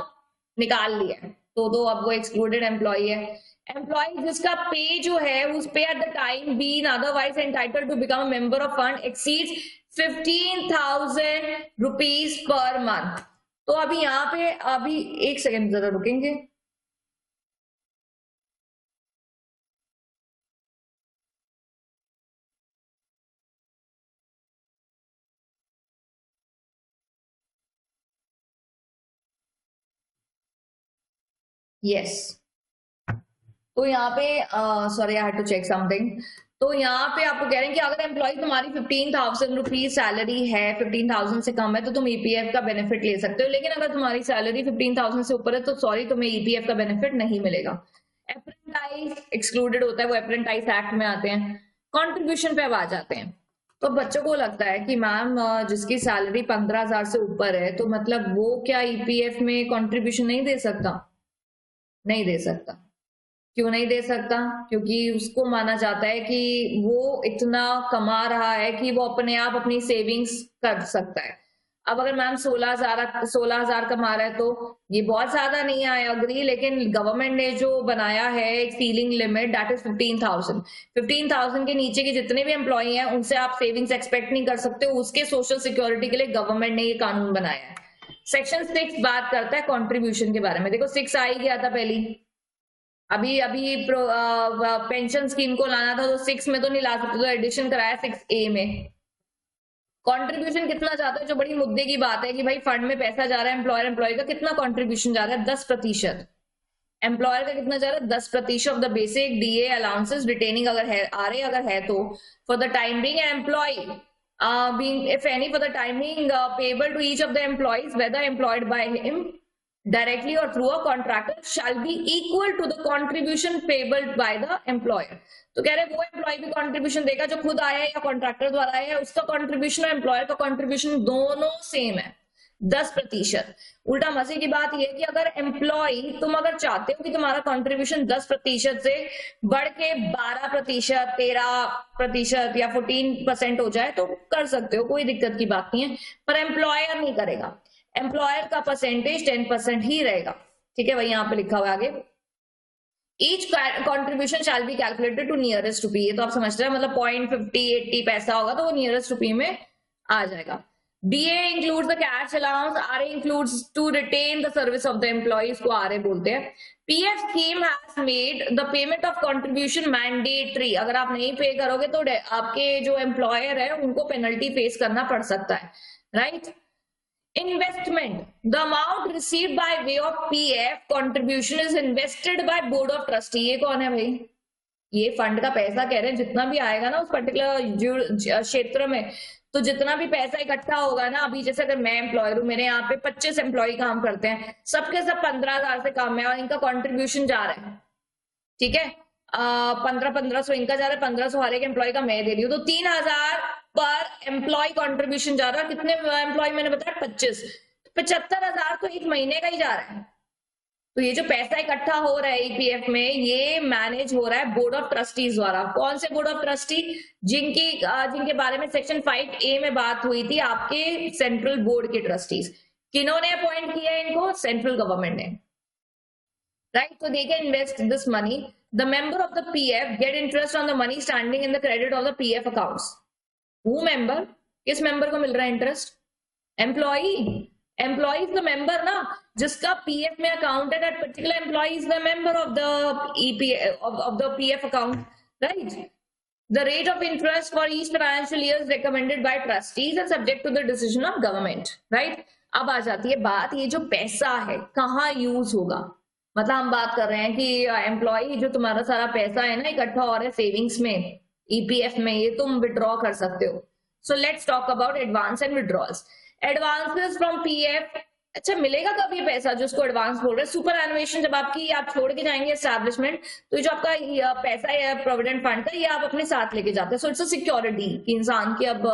निकाल लिया है, तो अब वो एक्सक्लूडेड एम्प्लॉय है। एम्प्लॉय जिसका पे जो है उस पे at the time been otherwise entitled to become a member of fund exceeds 15,000 rupees per month. तो अभी यहाँ पे अभी एक सेकेंड जरा रुकेंगे। यस तो यहाँ पे sorry I had to check something. तो यहाँ पे आपको कह रहे हैं कि अगर एम्प्लॉय तुम्हारी 15,000 रुपीज सैलरी है, 15,000 से कम है तो तुम ईपीएफ का बेनिफिट ले सकते हो, लेकिन अगर तुम्हारी सैलरी 15,000 से ऊपर है तो सॉरी तुम्हें ईपीएफ का बेनिफिट नहीं मिलेगा। एप्रेंटाइज एक्सक्लूडेड होता है, वो एप्रेंटाइज एक्ट में आते हैं। कॉन्ट्रीब्यूशन पे अब आ जाते हैं। तो बच्चों को लगता है कि मैम जिसकी सैलरी 15,000 से ऊपर है तो मतलब वो क्या ईपीएफ में कॉन्ट्रीब्यूशन नहीं दे सकता, नहीं दे सकता। क्यों नहीं दे सकता, क्योंकि उसको माना जाता है कि वो इतना कमा रहा है कि वो अपने आप अपनी सेविंग्स कर सकता है। अब अगर मैम 16,000 कमा रहा है तो ये बहुत ज्यादा नहीं है, आई अग्री, लेकिन गवर्नमेंट ने जो बनाया है एक सीलिंग लिमिट दैट इज 15,000। 15,000 के नीचे के जितने भी एम्प्लॉय हैं उनसे आप सेविंग्स एक्सपेक्ट नहीं कर सकते, उसके सोशल सिक्योरिटी के लिए गवर्नमेंट ने ये कानून बनाया है। सेक्शन 6 बात करता है कॉन्ट्रीब्यूशन के बारे में। देखो 6 आ ही गया था पहली, अभी पेंशन स्कीम को लाना था तो 6 में तो नहीं ला सकते, तो एडिशन कराया 6A में। कंट्रीब्यूशन कितना जाता है, जो बड़ी मुद्दे की बात है कि भाई फंड में पैसा जा रहा है, एम्प्लॉयर का कितना कंट्रीब्यूशन जा रहा है, 10%। एम्प्लॉयर का कितना जा रहा है, 10% of the basic DA allowances retaining अगर है अगर है तो for the time being employee being if any for the time being payable to each of the employees whether employed by him directly or through a contractor shall be equal to the contribution payable by the employer. तो कह रहे वो एम्प्लॉय भी कंट्रीब्यूशन देगा जो खुद आया है या कॉन्ट्रैक्टर द्वारा आया है, उसका कंट्रीब्यूशन और एम्प्लॉयर का कंट्रीब्यूशन दोनों सेम है 10%। उल्टा मजे की बात यह है कि अगर एम्प्लॉय तुम अगर चाहते हो कि तुम्हारा कंट्रीब्यूशन 10% से बढ़ के 12%, 13% या 14% हो जाए तो कर सकते हो, कोई दिक्कत की बात नहीं है, पर एम्प्लॉयर नहीं करेगा। एम्प्लॉयर का परसेंटेज 10% ही रहेगा। ठीक है, वही यहाँ पे लिखा हुआ है आगे, each contribution shall be calculated to nearest to P. ये तो आप समझ रहे हैं, मतलब 0.50 80 पैसा होगा तो वो नियरेस्ट टू पी में आ जाएगा। DA includes the cash allowance, RA includes to retain the service of the employees को RA बोलते हैं। PF scheme has made the payment of contribution mandatory। अगर आप नहीं पे करोगे तो आपके जो एम्प्लॉयर है उनको पेनल्टी फेस करना पड़ सकता है, right. Investment, the amount received by way of PF contribution is invested by board of trustee। ये कौन है भाई? ये फंड का पैसा कह रहे हैं, जितना भी आएगा ना उस पर्टिकुलर क्षेत्र में, तो जितना भी पैसा इकट्ठा होगा ना, अभी जैसे अगर मैं एम्प्लॉयर हूँ, मेरे यहाँ पे 25 एम्प्लॉय काम करते हैं, सबके सब 15,000 से कम है और इनका कंट्रीब्यूशन जा रहा है, ठीक है, 1500 इनका जा रहा है, 1500 हर एक एम्प्लॉय का मैं दे रही हूँ, तो 3000 पर एम्प्लॉय कंट्रीब्यूशन जा रहा है। कितने एम्प्लॉय मैंने बताया? 25, 75,000 तो एक महीने का ही जा रहा है। तो ये जो पैसा इकट्ठा हो रहा है ईपीएफ में, ये मैनेज हो रहा है बोर्ड ऑफ ट्रस्टीज द्वारा। कौन से बोर्ड ऑफ ट्रस्टी? जिनके बारे में सेक्शन 5A में बात हुई थी, आपके सेंट्रल बोर्ड के ट्रस्टीज। किन्होंने अपॉइंट किया है इनको? सेंट्रल गवर्नमेंट ने, राइट। तो they can invest this money. The member of the PF get interest on the money standing in the credit of the PF accounts. वो मेंबर, किस मेंबर को मिल रहा है interest? Employee. Employee is the member ना, जिसका पीएफ में अकाउंट है, that particular employee is the member of the EPF of the PF account, right. The rate of interest for each financial year is recommended by trustees and subject to the decision of government, right. अब आ जाती है बात, ये जो पैसा है कहाँ यूज होगा। मतलब हम बात कर रहे हैं कि एम्प्लॉय जो तुम्हारा सारा पैसा है ना इकट्ठा हो रहा है सेविंग्स में, ईपीएफ में, ये तुम विड्रॉ कर सकते हो। So let's talk about advance and withdrawals. Advances from PF, अच्छा मिलेगा कब ये पैसा जिसको एडवांस बोल रहे हैं? सुपर एनुएशन जब आपकी आप छोड़ के जाएंगे एस्टैब्लिशमेंट, तो जो आपका पैसा है प्रोविडेंट फंड का, ये आप अपने साथ लेके जाते हैं। सो इट्स अ सिक्योरिटी कि इंसान की अब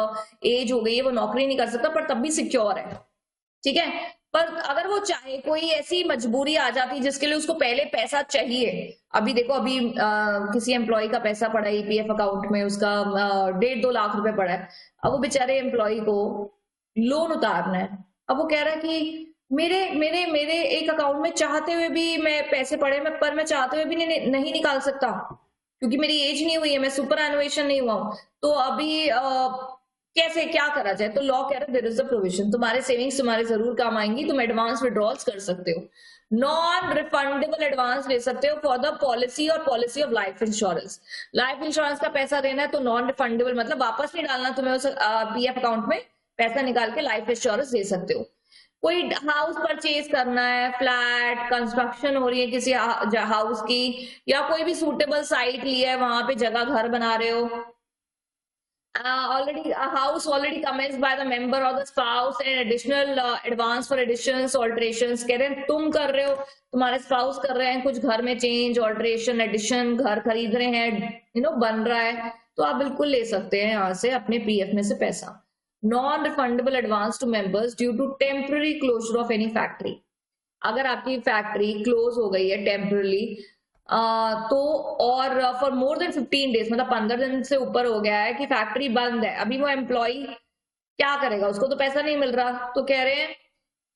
एज हो गई है, वो नौकरी नहीं कर सकता, पर तब भी सिक्योर है, ठीक है। पर अगर वो चाहे, कोई ऐसी मजबूरी आ जाती है जिसके लिए उसको पहले पैसा चाहिए, अभी देखो अभी किसी एम्प्लॉय का पैसा पड़ा है ईपीएफ अकाउंट में, उसका 1.5-2 लाख रुपए पड़ा है, अब वो बेचारे एम्प्लॉय को लोन उतारना है। अब वो कह रहा है कि मेरे मेरे मेरे एक अकाउंट में चाहते हुए भी मैं पैसे पड़े, पर मैं चाहते हुए भी नहीं निकाल सकता क्योंकि मेरी एज नहीं हुई है, मैं सुपर एनुएशन नहीं हुआ हूं, तो अभी कैसे, क्या करा जाए? तो लॉ कह रहा है देयर इज अ प्रोविजन, तुम्हारे सेविंग्स तुम्हारे जरूर काम आएंगी, तुम एडवांस विड्रॉल्स कर सकते हो। नॉन रिफंडेबल एडवांस ले सकते हो फॉर द पॉलिसी और policy of life insurance. Life insurance का पैसा देना है तो नॉन रिफंडेबल, मतलब वापस नहीं डालना तुम्हें उस पीएफ अकाउंट में, पैसा निकाल के लाइफ इंश्योरेंस दे सकते हो। कोई हाउस परचेज करना है, फ्लैट कंस्ट्रक्शन हो रही है किसी हाउस की, या कोई भी सूटेबल साइट लिया है, वहां पे जगह घर बना रहे हो, already a house already commenced by the member or the spouse and additional advance for additions alterations, कह रहे हैं तुम कर रहे हो, तुम्हारे स्पाउस कर रहे हैं, कुछ घर में चेंज ऑल्ट्रेशन एडिशन, घर खरीद रहे हैं, बन रहा है, तो आप बिल्कुल ले सकते हैं यहाँ से अपने पीएफ में से पैसा। Non refundable advance to members due to temporary closure of any factory. अगर आपकी फैक्ट्री क्लोज हो गई है टेम्परली, तो और फॉर मोर देन 15 डेज, मतलब 15 दिन से ऊपर हो गया है कि फैक्ट्री बंद है, अभी वो एम्प्लॉय क्या करेगा? उसको तो पैसा नहीं मिल रहा, तो कह रहे हैं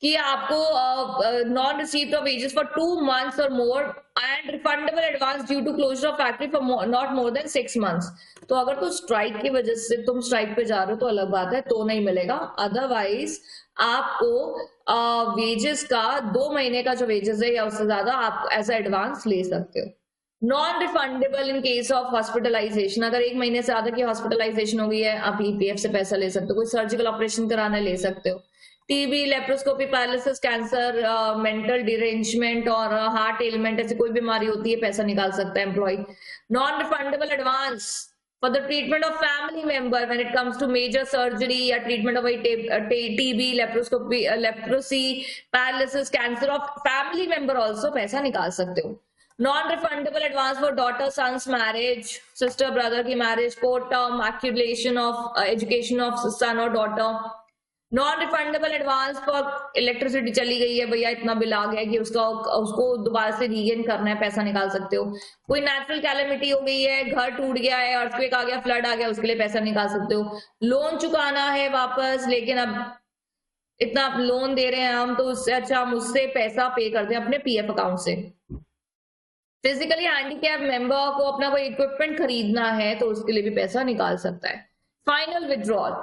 कि आपको non received of wages for 2 months और more and refundable advance due to closure of factory for not more than 6 months। तो अगर तो स्ट्राइक की वजह से तुम स्ट्राइक पे जा रहे हो तो अलग बात है, तो नहीं मिलेगा, अदरवाइज आपको वेजेस का 2 महीने का जो वेजेस है या उससे ज्यादा आप एज एडवांस ले सकते हो। Non refundable in case of hospitalization, अगर 1 महीने से ज्यादा की हॉस्पिटलाइजेशन हो गई है, आप ईपीएफ से पैसा ले सकते हो। कोई सर्जिकल ऑपरेशन कराना ले सकते हो। TB, laparoscopy, paralysis, cancer, mental derangement और हार्ट एलिमेंट, ऐसी कोई बीमारी होती है, पैसा निकाल सकता है employ. Non refundable advance for the treatment of family member when it comes to major surgery या treatment of TB, leprosy, paralysis, cancer of family member also पैसा निकाल सकते हो. Non refundable advance for daughter sons marriage, sister brother की marriage, court term, matriculation of education of son or daughter. Non refundable advance for electricity चली गई है भैया, इतना बिल आ गया कि उसको दोबारा से रीगेन करना है, पैसा निकाल सकते हो. कोई नेचुरल कैलेमिटी हो गई है, घर टूट गया है, अर्थक्वेक आ गया, फ्लड आ गया, उसके लिए पैसा निकाल सकते हो. लोन चुकाना है वापस, लेकिन अब इतना लोन दे रहे हैं हम, तो उससे अच्छा हम उससे पैसा पे करते हैं अपने पीएफ अकाउंट से. फिजिकली हैंडीकैप मेंबर को अपना कोई इक्विपमेंट खरीदना है तो उसके लिए भी पैसा निकाल सकता है. Final withdrawal,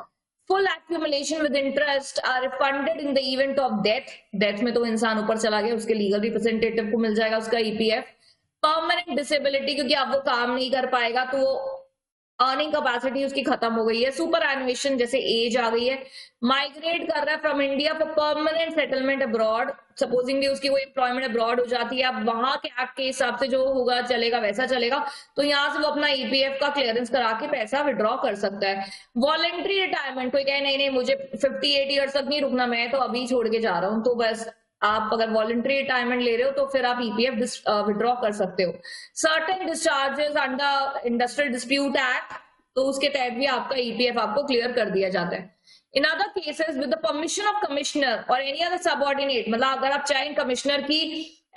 full accumulation with interest are refunded in the event of death. Death में तो इंसान ऊपर चला गया, उसके लीगल रिप्रेजेंटेटिव को मिल जाएगा उसका ईपीएफ. परमानेंट डिसेबिलिटी, क्योंकि अब वो काम नहीं कर पाएगा तो अर्निंग कैपेसिटी उसकी खत्म हो गई है. सुपर एनुएशन, जैसे एज आ गई है, माइग्रेट कर रहा है from India for permanent settlement abroad. Supposedly उसकी कोई एम्प्लॉयमेंट अब्रॉड हो जाती है, अब वहां के एक्ट के हिसाब से जो होगा चलेगा वैसा चलेगा, तो यहाँ से वो अपना ईपीएफ का क्लियरेंस करा के पैसा विड्रॉ कर सकता है. वॉलेंट्री रिटायरमेंट, कोई कहे नहीं नहीं मुझे 58 ईयर्स तक नहीं रुकना, मैं तो अभी छोड़ के जा रहा हूँ, तो बस आप अगर वॉलंटरी रिटायरमेंट ले रहे हो तो फिर आप ईपीएफ विड्रॉ कर सकते हो. Certain discharges under industrial dispute act, तो उसके तहत भी आपका ईपीएफ आपको क्लियर कर दिया जाता है. In other cases with the permission of commissioner और एनी अदर सबऑर्डिनेट, मतलब अगर आप चाहें कमिश्नर की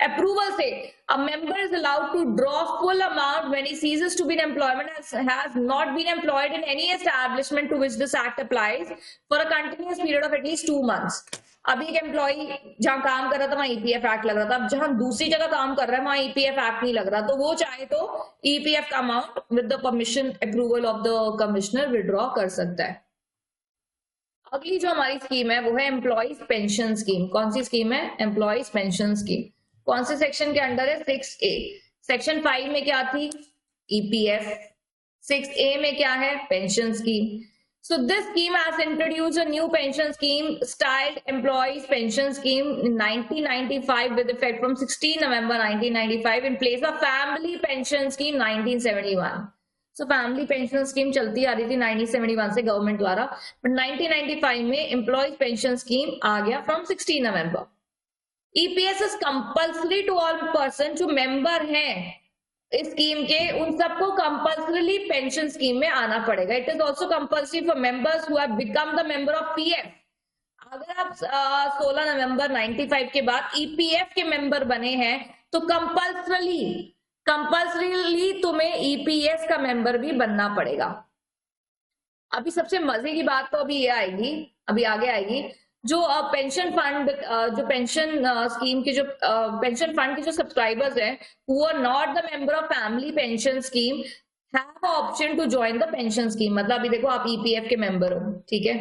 अप्रूवल से, a member is allowed to draw full amount when he ceases to be in employment, has not been employed in any establishment to which this act applies for a continuous period of at least 2 months. अभी एक एम्प्लॉय जहां काम कर रहा था वहां ईपीएफ एक्ट लग रहा था, अब जहां दूसरी जगह काम कर रहा है वहां ईपीएफ एक्ट नहीं लग रहा, तो वो चाहे तो ईपीएफ का amount with the permission approval of the commissioner withdraw कर सकता है. अगली जो हमारी स्कीम है वो है एम्प्लॉइज पेंशन स्कीम. कौन सी स्कीम है? Employees pension scheme. कौन से सेक्शन के अंडर है? 6A. सेक्शन 5 में क्या थी? ईपीएफ. 6A में क्या है? Pension scheme. So this scheme has introduced a new pension scheme styled employees pension scheme in 1995 with effect from 16 November 1995 in place of family pension scheme 1971. So family pension scheme चलती आ रही थी 1971 से गवर्नमेंट द्वारा, but 1995 में employees pension scheme आ गया from 16 November. EPS is compulsory to all person जो मेंबर हैं इस स्कीम के, उन सबको कंपल्सरीली पेंशन स्कीम में आना पड़ेगा. It is also compulsory for members who have become the member of PF. अगर आप 16 नवंबर 95 के बाद ईपीएफ के मेंबर बने हैं तो कंपल्सरीली तुम्हें ईपीएस का मेंबर भी बनना पड़ेगा. अभी सबसे मजे की बात तो अभी ये आएगी, अभी आगे आएगी, जो पेंशन फंड, जो पेंशन स्कीम के जो पेंशन फंड के जो सब्सक्राइबर्स हैं who are not the member of family pension scheme have option to join the pension scheme. मतलब अभी देखो आप ईपीएफ के मेंबर हो, ठीक है,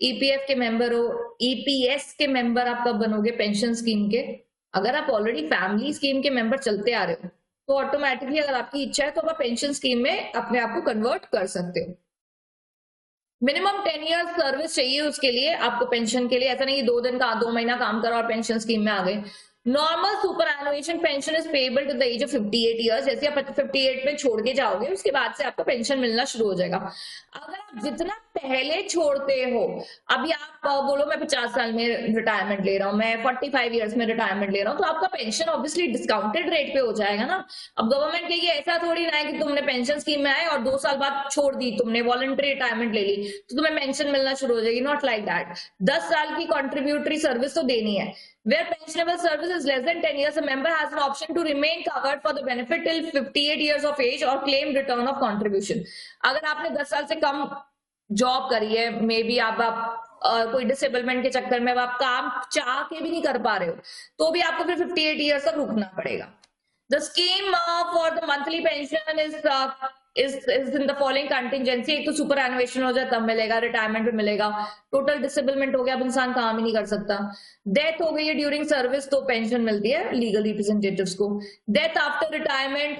ईपीएफ के मेंबर हो, ईपीएस के मेंबर आप कब बनोगे? पेंशन स्कीम के. अगर आप ऑलरेडी फैमिली स्कीम के मेंबर चलते आ रहे हो तो ऑटोमेटिकली अगर आपकी इच्छा है तो आप पेंशन स्कीम में अपने आप को कन्वर्ट कर सकते हो. मिनिमम 10 इयर्स सर्विस चाहिए उसके लिए आपको पेंशन के लिए. ऐसा नहीं 2 दिन का 2 महीना काम करो और पेंशन स्कीम में आ गए. Normal superannuation pension is payable to the age of 58 years. जैसे आप 58 में छोड़ के जाओगे उसके बाद से आपको पेंशन मिलना शुरू हो जाएगा. अगर आप जितना पहले छोड़ते हो, अभी आप बोलो मैं 50 साल में रिटायरमेंट ले रहा हूँ, मैं 45 इयर्स में रिटायरमेंट ले रहा हूँ, तो आपका पेंशन ऑब्वियसली डिस्काउंटेड रेट पे हो जाएगा ना. अब गवर्नमेंट के ऐसा थोड़ी ना है कि तुमने पेंशन स्कीम में आए और 2 साल बाद छोड़ दी, तुमने वॉलंटरी रिटायरमेंट ले ली तो तुम्हें पेंशन मिलना शुरू हो जाएगी. Not like that. 10 साल की कॉन्ट्रीब्यूटरी सर्विस तो देनी है. Where pensionable service is less than 10 years, a member has an option to remain covered for the benefit till 58 years of age or claim return of contribution. अगर आपने 10 साल से कम जॉब करी है, मे बी आप कोई डिसेबलमेंट के चक्कर में आप काम चाह के भी नहीं कर पा रहे हो, तो भी आपको फिर 58 ईयर्स तक रुकना पड़ेगा. The scheme for the monthly pension is in the following contingency. एक तो सुपर एनुएशन हो जाए तब मिलेगा, रिटायरमेंट में मिलेगा, टोटल डिसेबलमेंट हो गया, अब इंसान काम ही नहीं कर सकता, डेथ हो गई है ड्यूरिंग सर्विस तो पेंशन मिलती है लीगल रिप्रेजेंटेटिव्स को, death after retirement,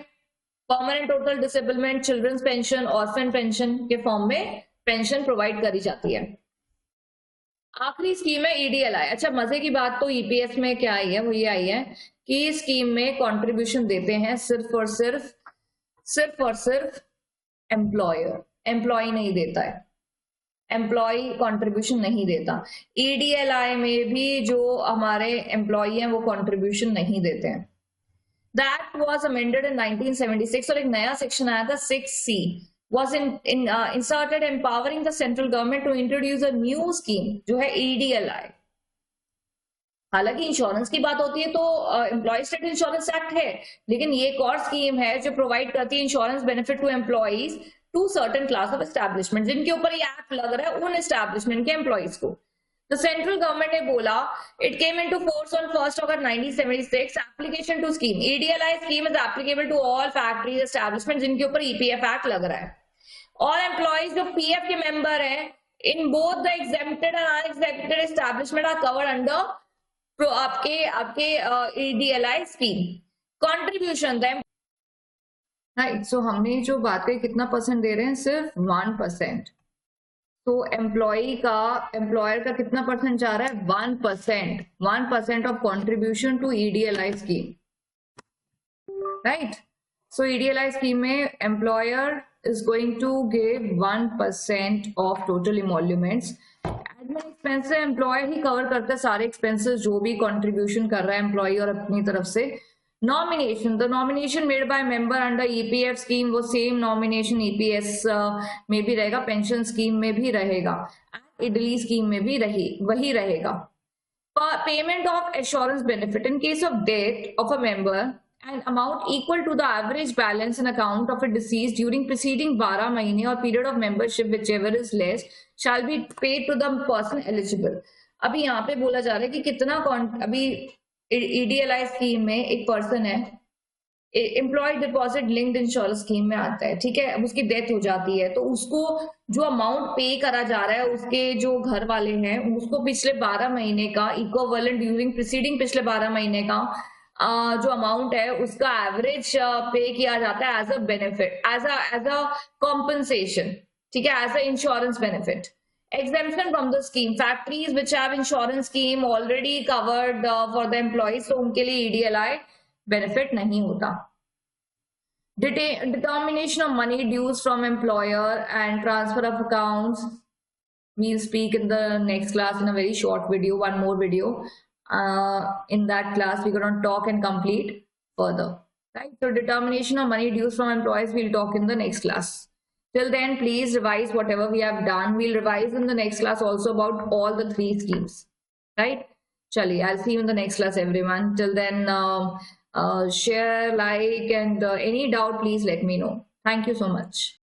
permanent total disablement, children's pension, orphan pension के फॉर्म में पेंशन प्रोवाइड करी जाती है. आखिरी स्कीम है ईडीएलआई. अच्छा मजे की बात तो ईपीएस में क्या आई है, वो ये आई है कि स्कीम में कंट्रीब्यूशन देते हैं सिर्फ और सिर्फ एम्प्लॉय नहीं देता है, एम्प्लॉय कंट्रीब्यूशन नहीं देता। ईडीएलआई में भी जो हमारे एम्प्लॉय हैं वो कंट्रीब्यूशन नहीं देते हैं। दैट वाज अमेंडेड इन 1976 और एक नया सेक्शन आया था 6C was inserted empowering the central government to introduce a new scheme जो है EDLI। हालांकि इंश्योरेंस की बात होती है तो एम्प्लॉय स्टेट इंश्योरेंस एक्ट है, लेकिन ये एक और स्कीम है जो प्रोवाइड करती है insurance benefit to employees to certain class of establishment, जिनके ऊपर ये एक्ट लग रहा है उन एस्टैब्लिशमेंट के एम्प्लॉइज को। The central government ने बोला it came into force on 1st August 1976. Application to scheme EDLI scheme is applicable to all factories establishment जिनके ऊपर EPF एक्ट लग रहा है। All employees जो PF के मेंबर हैं in both the exempted and unexempted establishment are covered under आपके EDLI scheme contribution them right. So हमने जो बात करी कितना परसेंट दे रहे हैं, सिर्फ 1%। तो एम्प्लॉयर का कितना परसेंट जा रहा है, 1% of contribution to EDLI scheme, right. So EDLI scheme में employer is going to give 1% of total emoluments. Admin expenses employer ही कवर करता है सारे एक्सपेंसेस जो भी कॉन्ट्रीब्यूशन कर रहा है एम्प्लॉय और अपनी तरफ से। Nomination, the nomination made by member under EPF scheme वो सेम नॉमिनेशन ईपीएस में भी रहेगा, पेंशन स्कीम में भी रहेगा, इडली स्कीम में भी वही रहेगा। Payment of assurance benefit in case of death of a member and amount equal to the average balance in account of a deceased during preceding 12 महीने और period of membership whichever is less shall be paid to the person eligible. अभी यहाँ पे बोला जा रहा है कि कितना अभी ईडीएलआई स्कीम में एक पर्सन है, employ deposit linked insurance scheme में आता है, ठीक है। अब उसकी डेथ हो जाती है तो उसको जो अमाउंट पे करा जा रहा है उसके जो घर वाले हैं उसको पिछले 12 महीने का इक्विवेलेंट ड्यूरिंग प्रीसीडिंग पिछले 12 महीने का जो अमाउंट है उसका एवरेज पे किया जाता है as a benefit, as a compensation, ठीक है, as a insurance benefit. Exemption from the scheme, factories which have insurance scheme already covered for the employees, so उनके लिए EDLI benefit नहीं होता। Determination of money dues from employer and transfer of accounts, we'll speak in the next class in a very short video, one more video. In that class we're going to talk and complete further, right? So determination of money dues from employees we'll talk in the next class. Till then, please revise whatever we have done. We'll revise in the next class also about all the 3 schemes, right? Chali, I'll see you in the next class, everyone. Till then, share, like, and any doubt, please let me know. Thank you so much.